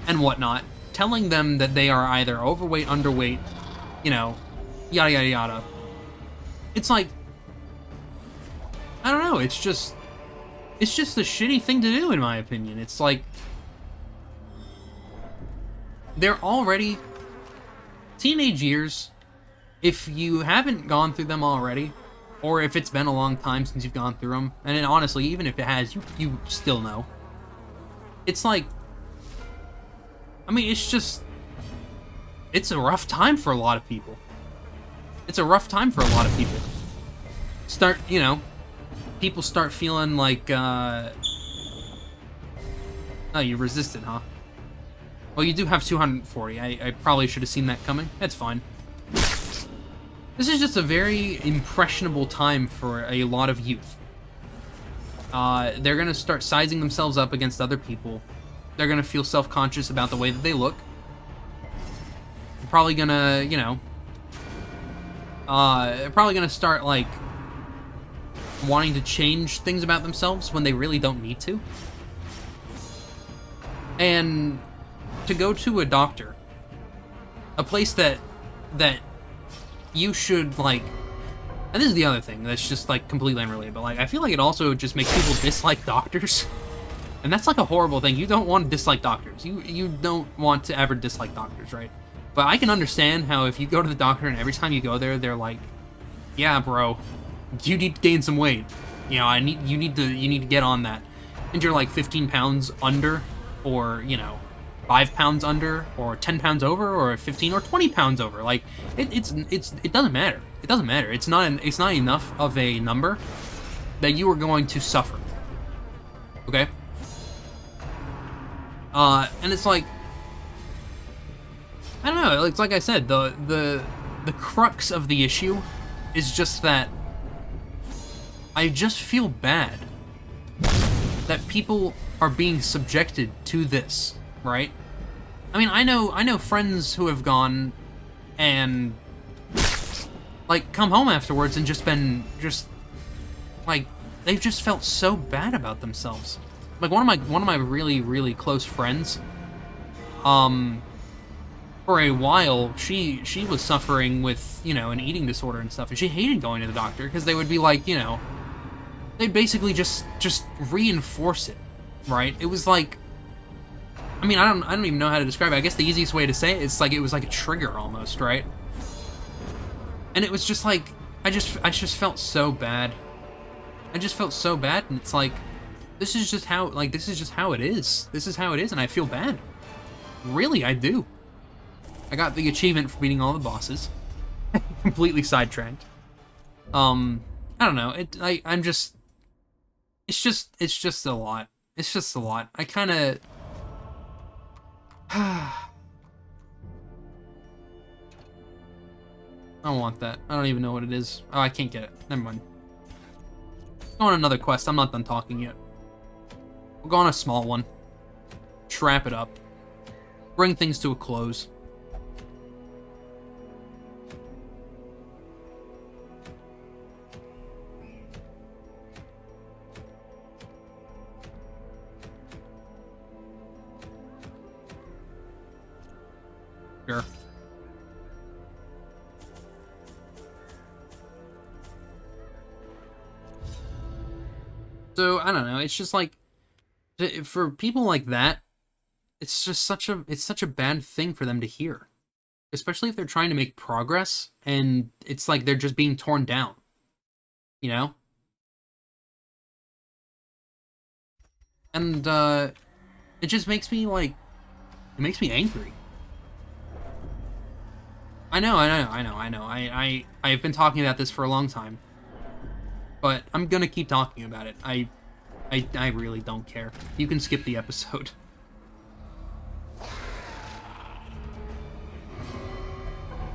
and whatnot, telling them that they are either overweight, underweight, yada yada yada. It's like, I don't know, it's just a shitty thing to do, in my opinion. It's like, they're already teenage years. If you haven't gone through them already, or if it's been a long time since you've gone through them, and then honestly, even if it has, you still know. It's like, I mean, it's a rough time for a lot of people. It's a rough time for a lot of people. People start feeling like, oh, you resisted, huh? Well, you do have 240. I probably should have seen that coming. That's fine. This is just a very impressionable time for a lot of youth. They're gonna start sizing themselves up against other people. They're gonna feel self-conscious about the way that they look. They're probably gonna, probably gonna start, like, wanting to change things about themselves when they really don't need to. And to go to a doctor, a place that you should, like, and this is the other thing that's just, like, completely unrelated, but, like, I feel like it also just makes people dislike doctors. And that's, like, a horrible thing. You don't want to dislike doctors. You don't want to ever dislike doctors, right? But I can understand how if you go to the doctor and every time you go there, they're like, yeah, bro, you need to gain some weight. You need to get on that. And you're, like, 15 pounds under, or, 5 pounds under, or 10 pounds over, or 15 or 20 pounds over. Like, it doesn't matter. It doesn't matter. It's not enough of a number that you are going to suffer. Okay? And it's like, I don't know, it's like I said, the crux of the issue is just that I just feel bad that people are being subjected to this. Right? I mean, I know friends who have gone and, like, come home afterwards and like, they've just felt so bad about themselves. Like, one of my really, really close friends, for a while, she was suffering with, an eating disorder and stuff, and she hated going to the doctor, because they would be like, they'd basically just reinforce it, right? It was like, I mean, I don't even know how to describe it. I guess the easiest way to say it is like it was like a trigger almost, right? And it was just like I just felt so bad. I just felt so bad, and it's like this is just how it is. This is how it is, and I feel bad. Really, I do. I got the achievement for beating all the bosses. Completely sidetracked. I don't know. It's just a lot. It's just a lot. I kind of. I don't want that. I don't even know what it is. Oh, I can't get it. Never mind. Go on another quest. I'm not done talking yet. We'll go on a small one. Wrap it up. Bring things to a close. Sure. So, I don't know, it's just like, for people like that, it's just such a bad thing for them to hear. Especially if they're trying to make progress, and it's like they're just being torn down. You know? And, it just makes me, like, it makes me angry. I know. I've been talking about this for a long time. But I'm gonna keep talking about it. I really don't care. You can skip the episode.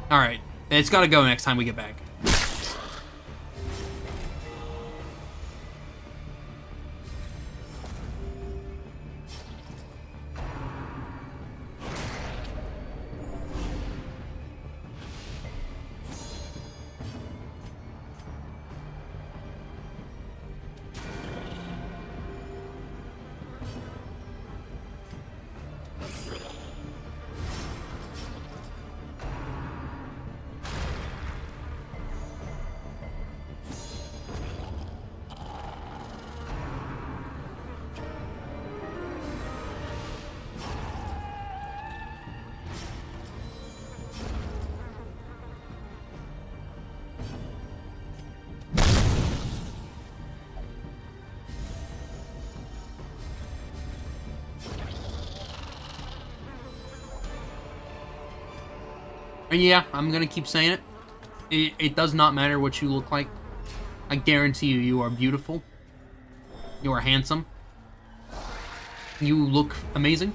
Alright. It's gotta go next time we get back. And yeah, I'm gonna keep saying it. It does not matter what you look like. I guarantee you, you are beautiful. You are handsome. You look amazing.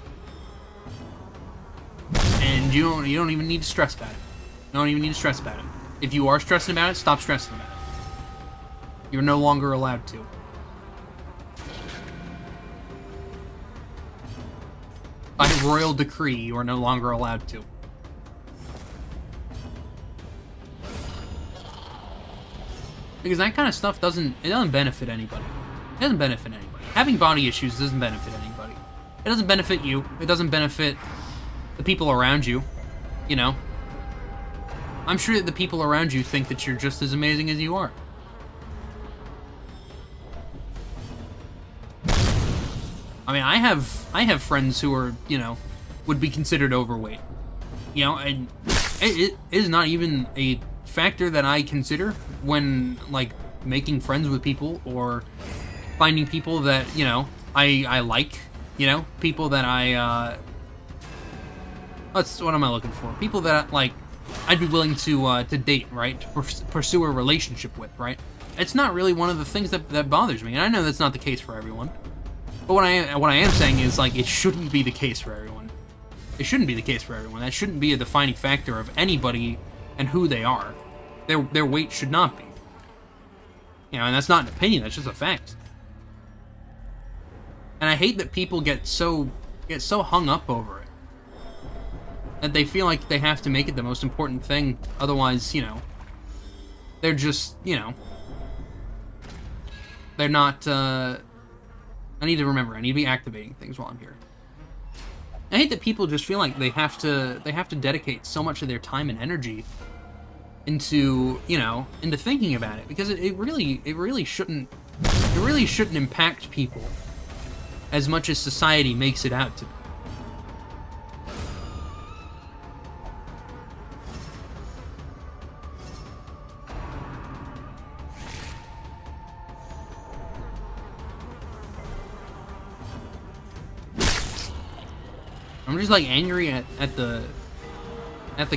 And you don't even need to stress about it. You don't even need to stress about it. If you are stressing about it, stop stressing about it. You're no longer allowed to. By royal decree, you are no longer allowed to. Because that kind of stuff doesn't benefit anybody. It doesn't benefit anybody. Having body issues doesn't benefit anybody. It doesn't benefit you. It doesn't benefit the people around you. You know? I'm sure that the people around you think that you're just as amazing as you are. I mean, I have friends who are, you know, would be considered overweight. You know, and it is not even a factor that I consider when, like, making friends with people or finding people that, you know, I like, you know, people that what am I looking for? People that, like, I'd be willing to date, right? To pursue a relationship with, right? It's not really one of the things that bothers me, and I know that's not the case for everyone. But what I am saying is, like, it shouldn't be the case for everyone. It shouldn't be the case for everyone. That shouldn't be a defining factor of anybody and who they are. Their weight should not be. You know, and that's not an opinion, that's just a fact. And I hate that people get so hung up over it. That they feel like they have to make it the most important thing, otherwise, you know, they're just, you know, they're not, I need to remember, I need to be activating things while I'm here. I hate that people just feel like they have to dedicate so much of their time and energy into, you know, into thinking about it, because it really shouldn't impact people as much as society makes it out to be. I'm just, like, angry at the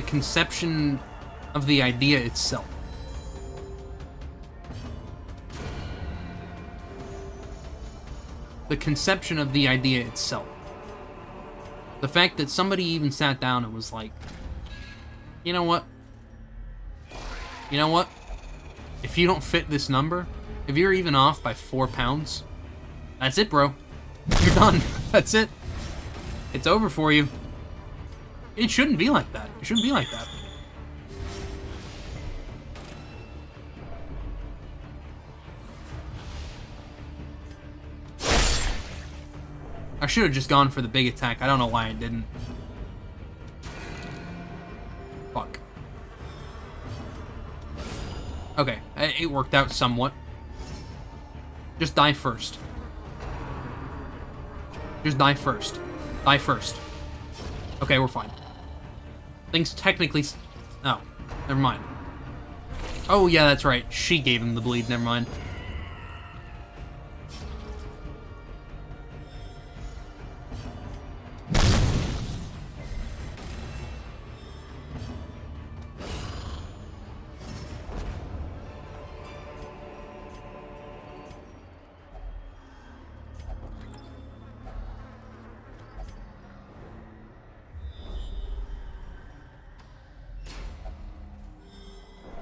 conception of the idea itself. The conception of the idea itself. The fact that somebody even sat down and was like, you know what? You know what? If you don't fit this number, If you're even off by 4 pounds, that's it, bro. You're done. That's it. It's over for you. It shouldn't be like that. It shouldn't be like that. I should have just gone for the big attack. I don't know why I didn't. Fuck. Okay, it worked out somewhat. Just die first. Just die first. Die first. Okay, we're fine. Things technically... Oh, never mind. Oh, yeah, that's right. She gave him the bleed. Never mind.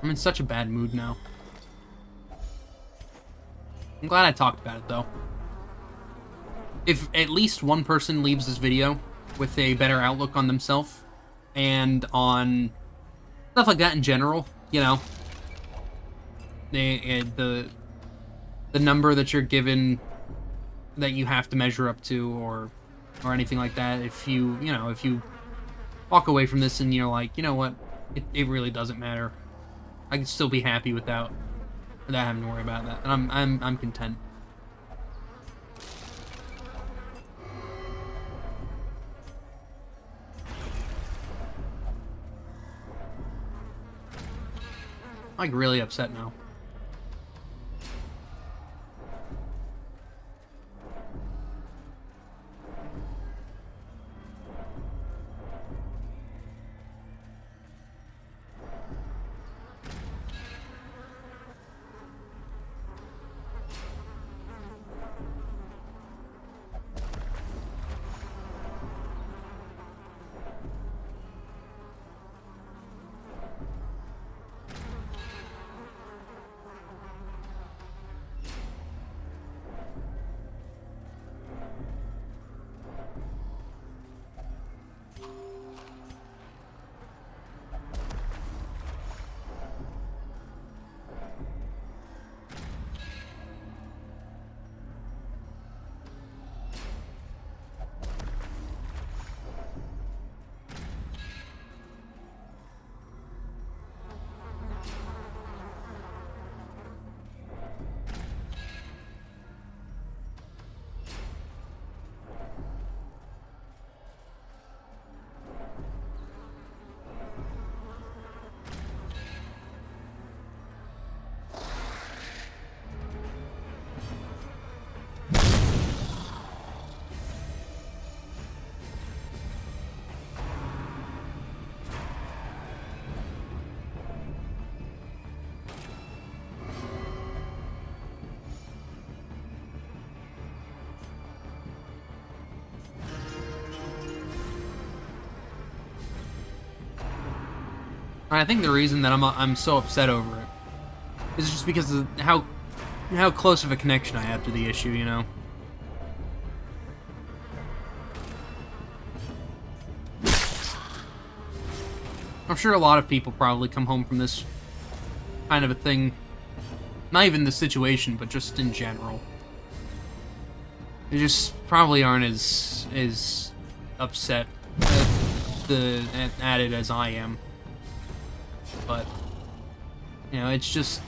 I'm in such a bad mood now. I'm glad I talked about it, though. If at least one person leaves this video with a better outlook on themselves and on stuff like that in general, you know, the number that you're given that you have to measure up to, or anything like that, if you walk away from this and you're like, you know what, it really doesn't matter. I can still be happy without having to worry about that, and I'm content. I'm like really upset now. I think the reason that I'm so upset over it is just because of how close of a connection I have to the issue, you know. I'm sure a lot of people probably come home from this kind of a thing, not even the situation, but just in general. They just probably aren't as upset at it as I am. But you know, it's just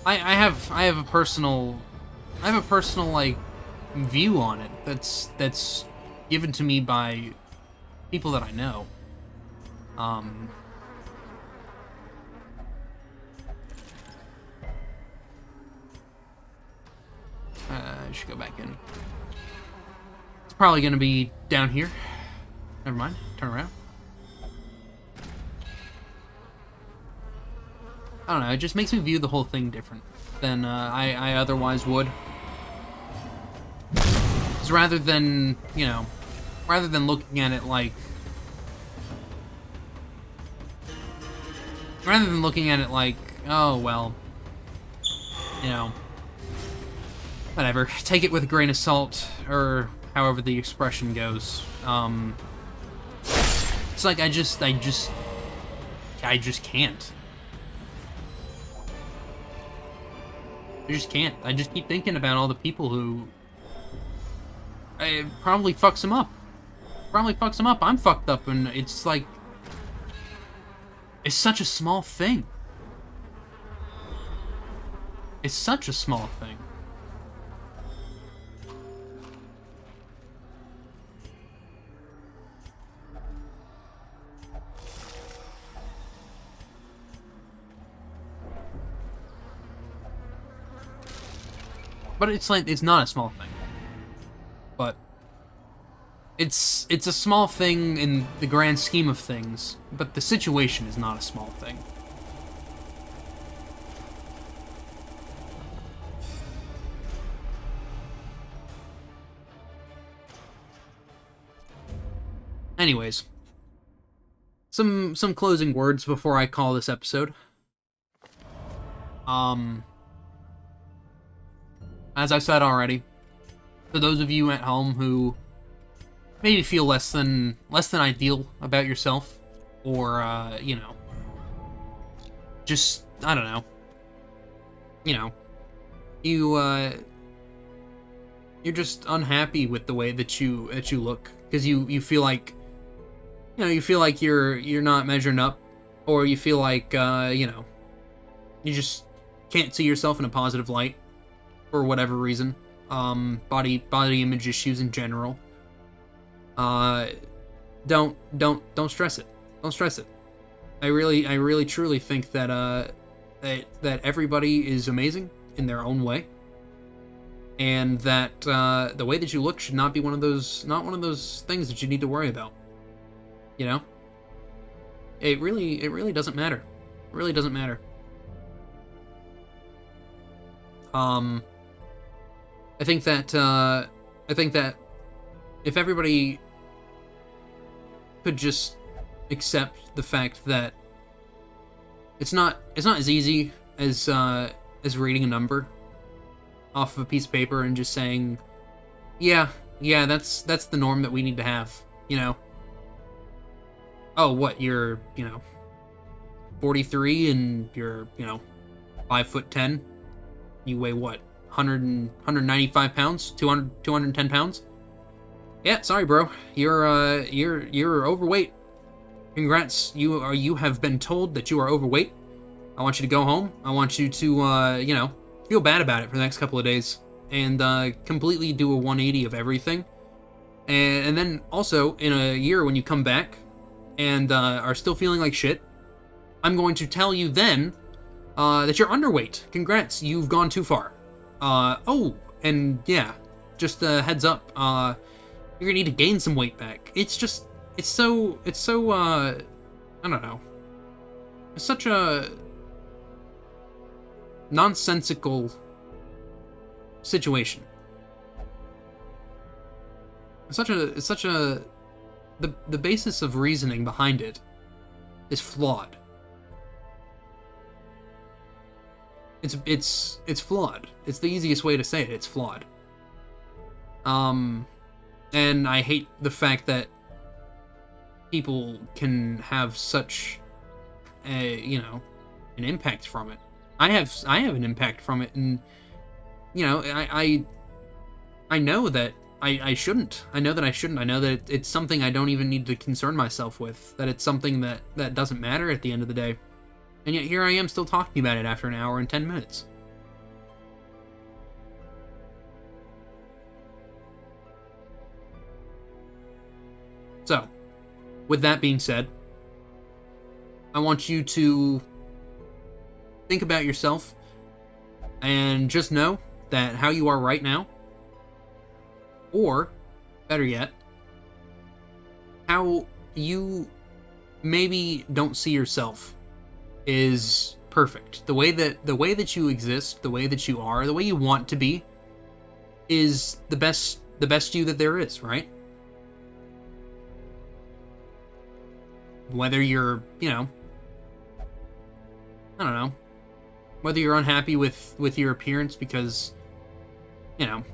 I have a personal like view on it that's given to me by people that I know. I should go back in. It's probably gonna be down here. Never mind. Turn around. I don't know, it just makes me view the whole thing different than I otherwise would. Because rather than looking at it like... oh, well, you know, whatever. Take it with a grain of salt, or however the expression goes. It's like I just can't. I just can't. I just keep thinking about all the people who it probably fucks them up. Probably fucks them up. I'm fucked up, and it's like it's such a small thing. It's such a small thing. But it's like, it's not a small thing. But it's a small thing in the grand scheme of things, but the situation is not a small thing. Anyways, some closing words before I call this episode. As I said already, for those of you at home who maybe feel less than ideal about yourself, or you know, just I don't know, you know, you're just unhappy with the way that you look because you feel like, you know, you feel like you're not measuring up, or you feel like you know, you just can't see yourself in a positive light for whatever reason. Body image issues in general. Don't stress it. Don't stress it. I really truly think that that everybody is amazing in their own way, and that the way that you look should not be one of those things that you need to worry about. You know, it really doesn't matter. It really doesn't matter. I think that if everybody could just accept the fact that it's not as easy as reading a number off of a piece of paper and just saying, yeah, that's the norm that we need to have, you know. Oh, what, you're, you know, 43 and you're, you know, 5'10". You weigh what? 195 pounds, 210 pounds. Yeah, sorry, bro. You're overweight. Congrats. You have been told that you are overweight. I want you to go home. I want you to you know, feel bad about it for the next couple of days and completely do a 180 of everything. And then also in a year when you come back and are still feeling like shit, I'm going to tell you then that you're underweight. Congrats. You've gone too far. Oh, and yeah, just a heads up, you're gonna need to gain some weight back. It's so, I don't know. It's such a nonsensical situation. It's such a, the basis of reasoning behind it is flawed. It's flawed. It's the easiest way to say it. It's flawed. And I hate the fact that people can have such a, you know, an impact from it. I have an impact from it, and you know, I know that I shouldn't. I know that I shouldn't. I know that it's something I don't even need to concern myself with. That it's something that doesn't matter at the end of the day. And yet here I am still talking about it after an hour and 10 minutes. So, with that being said, I want you to think about yourself and just know that how you are right now, or better yet, how you maybe don't see yourself, is perfect. The way that you exist, the way that you are, the way you want to be, is the best you that there is, right? Whether you're, you know, I don't know, whether you're unhappy with your appearance because, you know,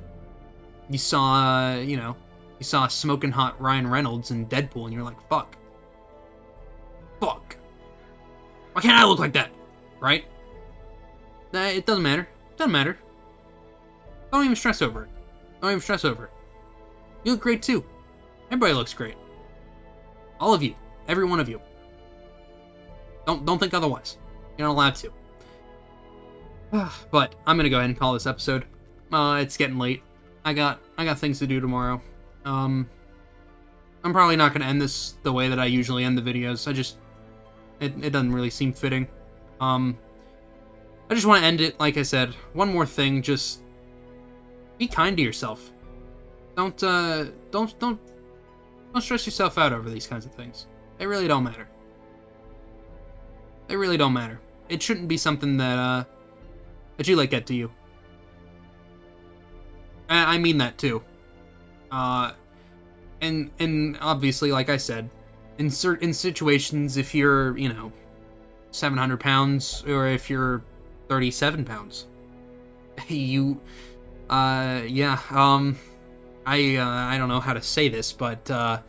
you saw, you saw smoking hot Ryan Reynolds in Deadpool, and you're like, fuck. Fuck. Why can't I look like that? Right? It doesn't matter. It doesn't matter. Don't even stress over it. Don't even stress over it. You look great too. Everybody looks great. All of you. Every one of you. Don't think otherwise. You're not allowed to. But I'm gonna go ahead and call this episode. It's getting late. I got things to do tomorrow. I'm probably not gonna end this the way that I usually end the videos. It doesn't really seem fitting. I just want to end it, like I said. One more thing, just be kind to yourself. Don't stress yourself out over these kinds of things. They really don't matter. They really don't matter. It shouldn't be something that you let get to you. I mean that too. And obviously, like I said, in situations, if you're 700 pounds or if you're 37 pounds, you I don't know how to say this, but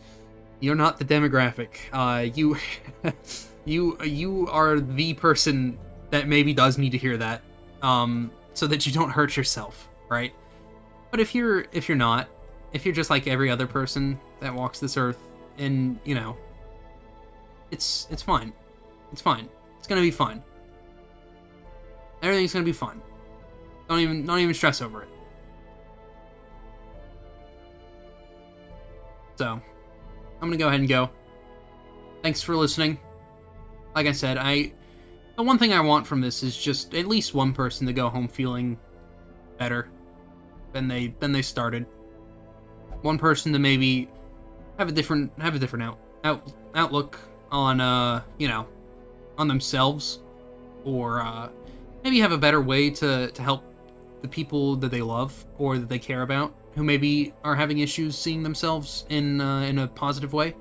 you're not the demographic. You are the person that maybe does need to hear that, so that you don't hurt yourself, right? But if you're not, if you're just like every other person that walks this earth, and it's fine. It's fine. It's gonna be fine. Everything's gonna be fine. Don't even stress over it. So, I'm gonna go ahead and go. Thanks for listening. Like I said, the one thing I want from this is just at least one person to go home feeling better than they started. One person to maybe have a different outlook on on themselves, or maybe have a better way to help the people that they love or that they care about, who maybe are having issues seeing themselves in a positive way.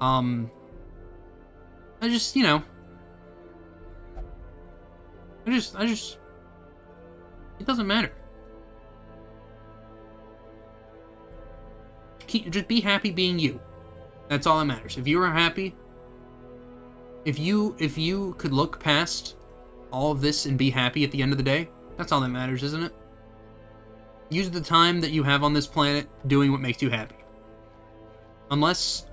I just it doesn't matter. Just be happy being you. That's all that matters. If you are happy, if you could look past all of this and be happy at the end of the day, that's all that matters, isn't it? Use the time that you have on this planet doing what makes you happy. Unless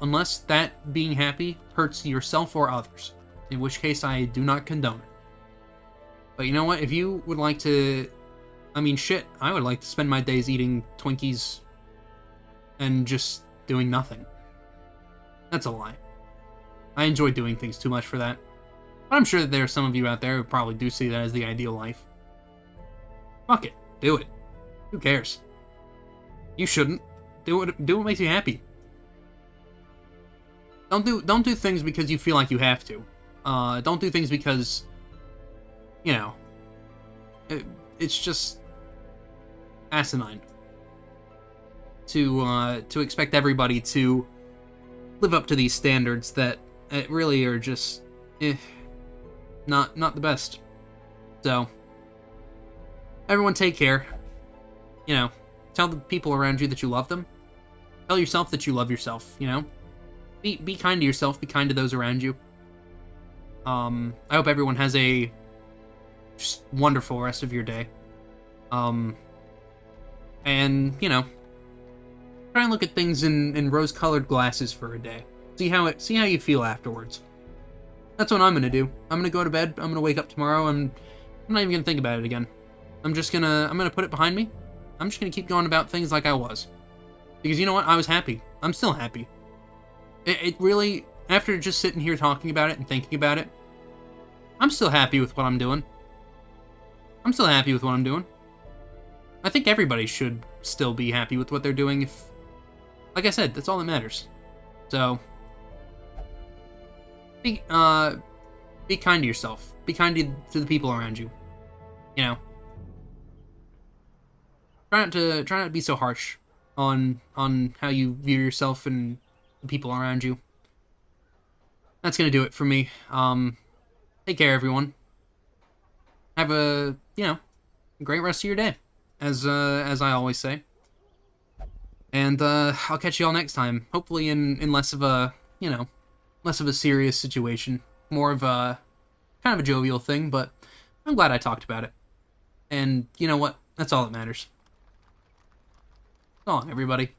that being happy hurts yourself or others, in which case I do not condone it. But you know what? If you would like to, I would like to spend my days eating Twinkies and just doing nothing. That's a lie. I enjoy doing things too much for that. But I'm sure that there are some of you out there who probably do see that as the ideal life. Fuck it. Do it. Who cares? You shouldn't. Do what makes you happy. Don't do things because you feel like you have to. Don't do things because, it's just asinine to expect everybody to live up to these standards that really are just not the best. So everyone take care. Tell the people around you that you love them. Tell yourself that you love yourself, Be kind to yourself, be kind to those around you. I hope everyone has a just wonderful rest of your day. And, try and look at things in rose-colored glasses for a day. See how you feel afterwards. That's what I'm gonna do. I'm gonna go to bed, I'm gonna wake up tomorrow, and I'm not even gonna think about it again. I'm gonna put it behind me. I'm just gonna keep going about things like I was. Because you know what? I was happy. I'm still happy. It really, after just sitting here talking about it and thinking about it, I'm still happy with what I'm doing. I'm still happy with what I'm doing. I think everybody should still be happy with what they're doing if, like I said, that's all that matters. So, be kind to yourself. Be kind to the people around you. Try not to be so harsh on how you view yourself and the people around you. That's gonna do it for me. Take care, everyone. Have a great rest of your day. as I always say. And I'll catch you all next time. Hopefully in less of a, less of a serious situation. More of a kind of a jovial thing, but I'm glad I talked about it. And you know what? That's all that matters. So long, everybody.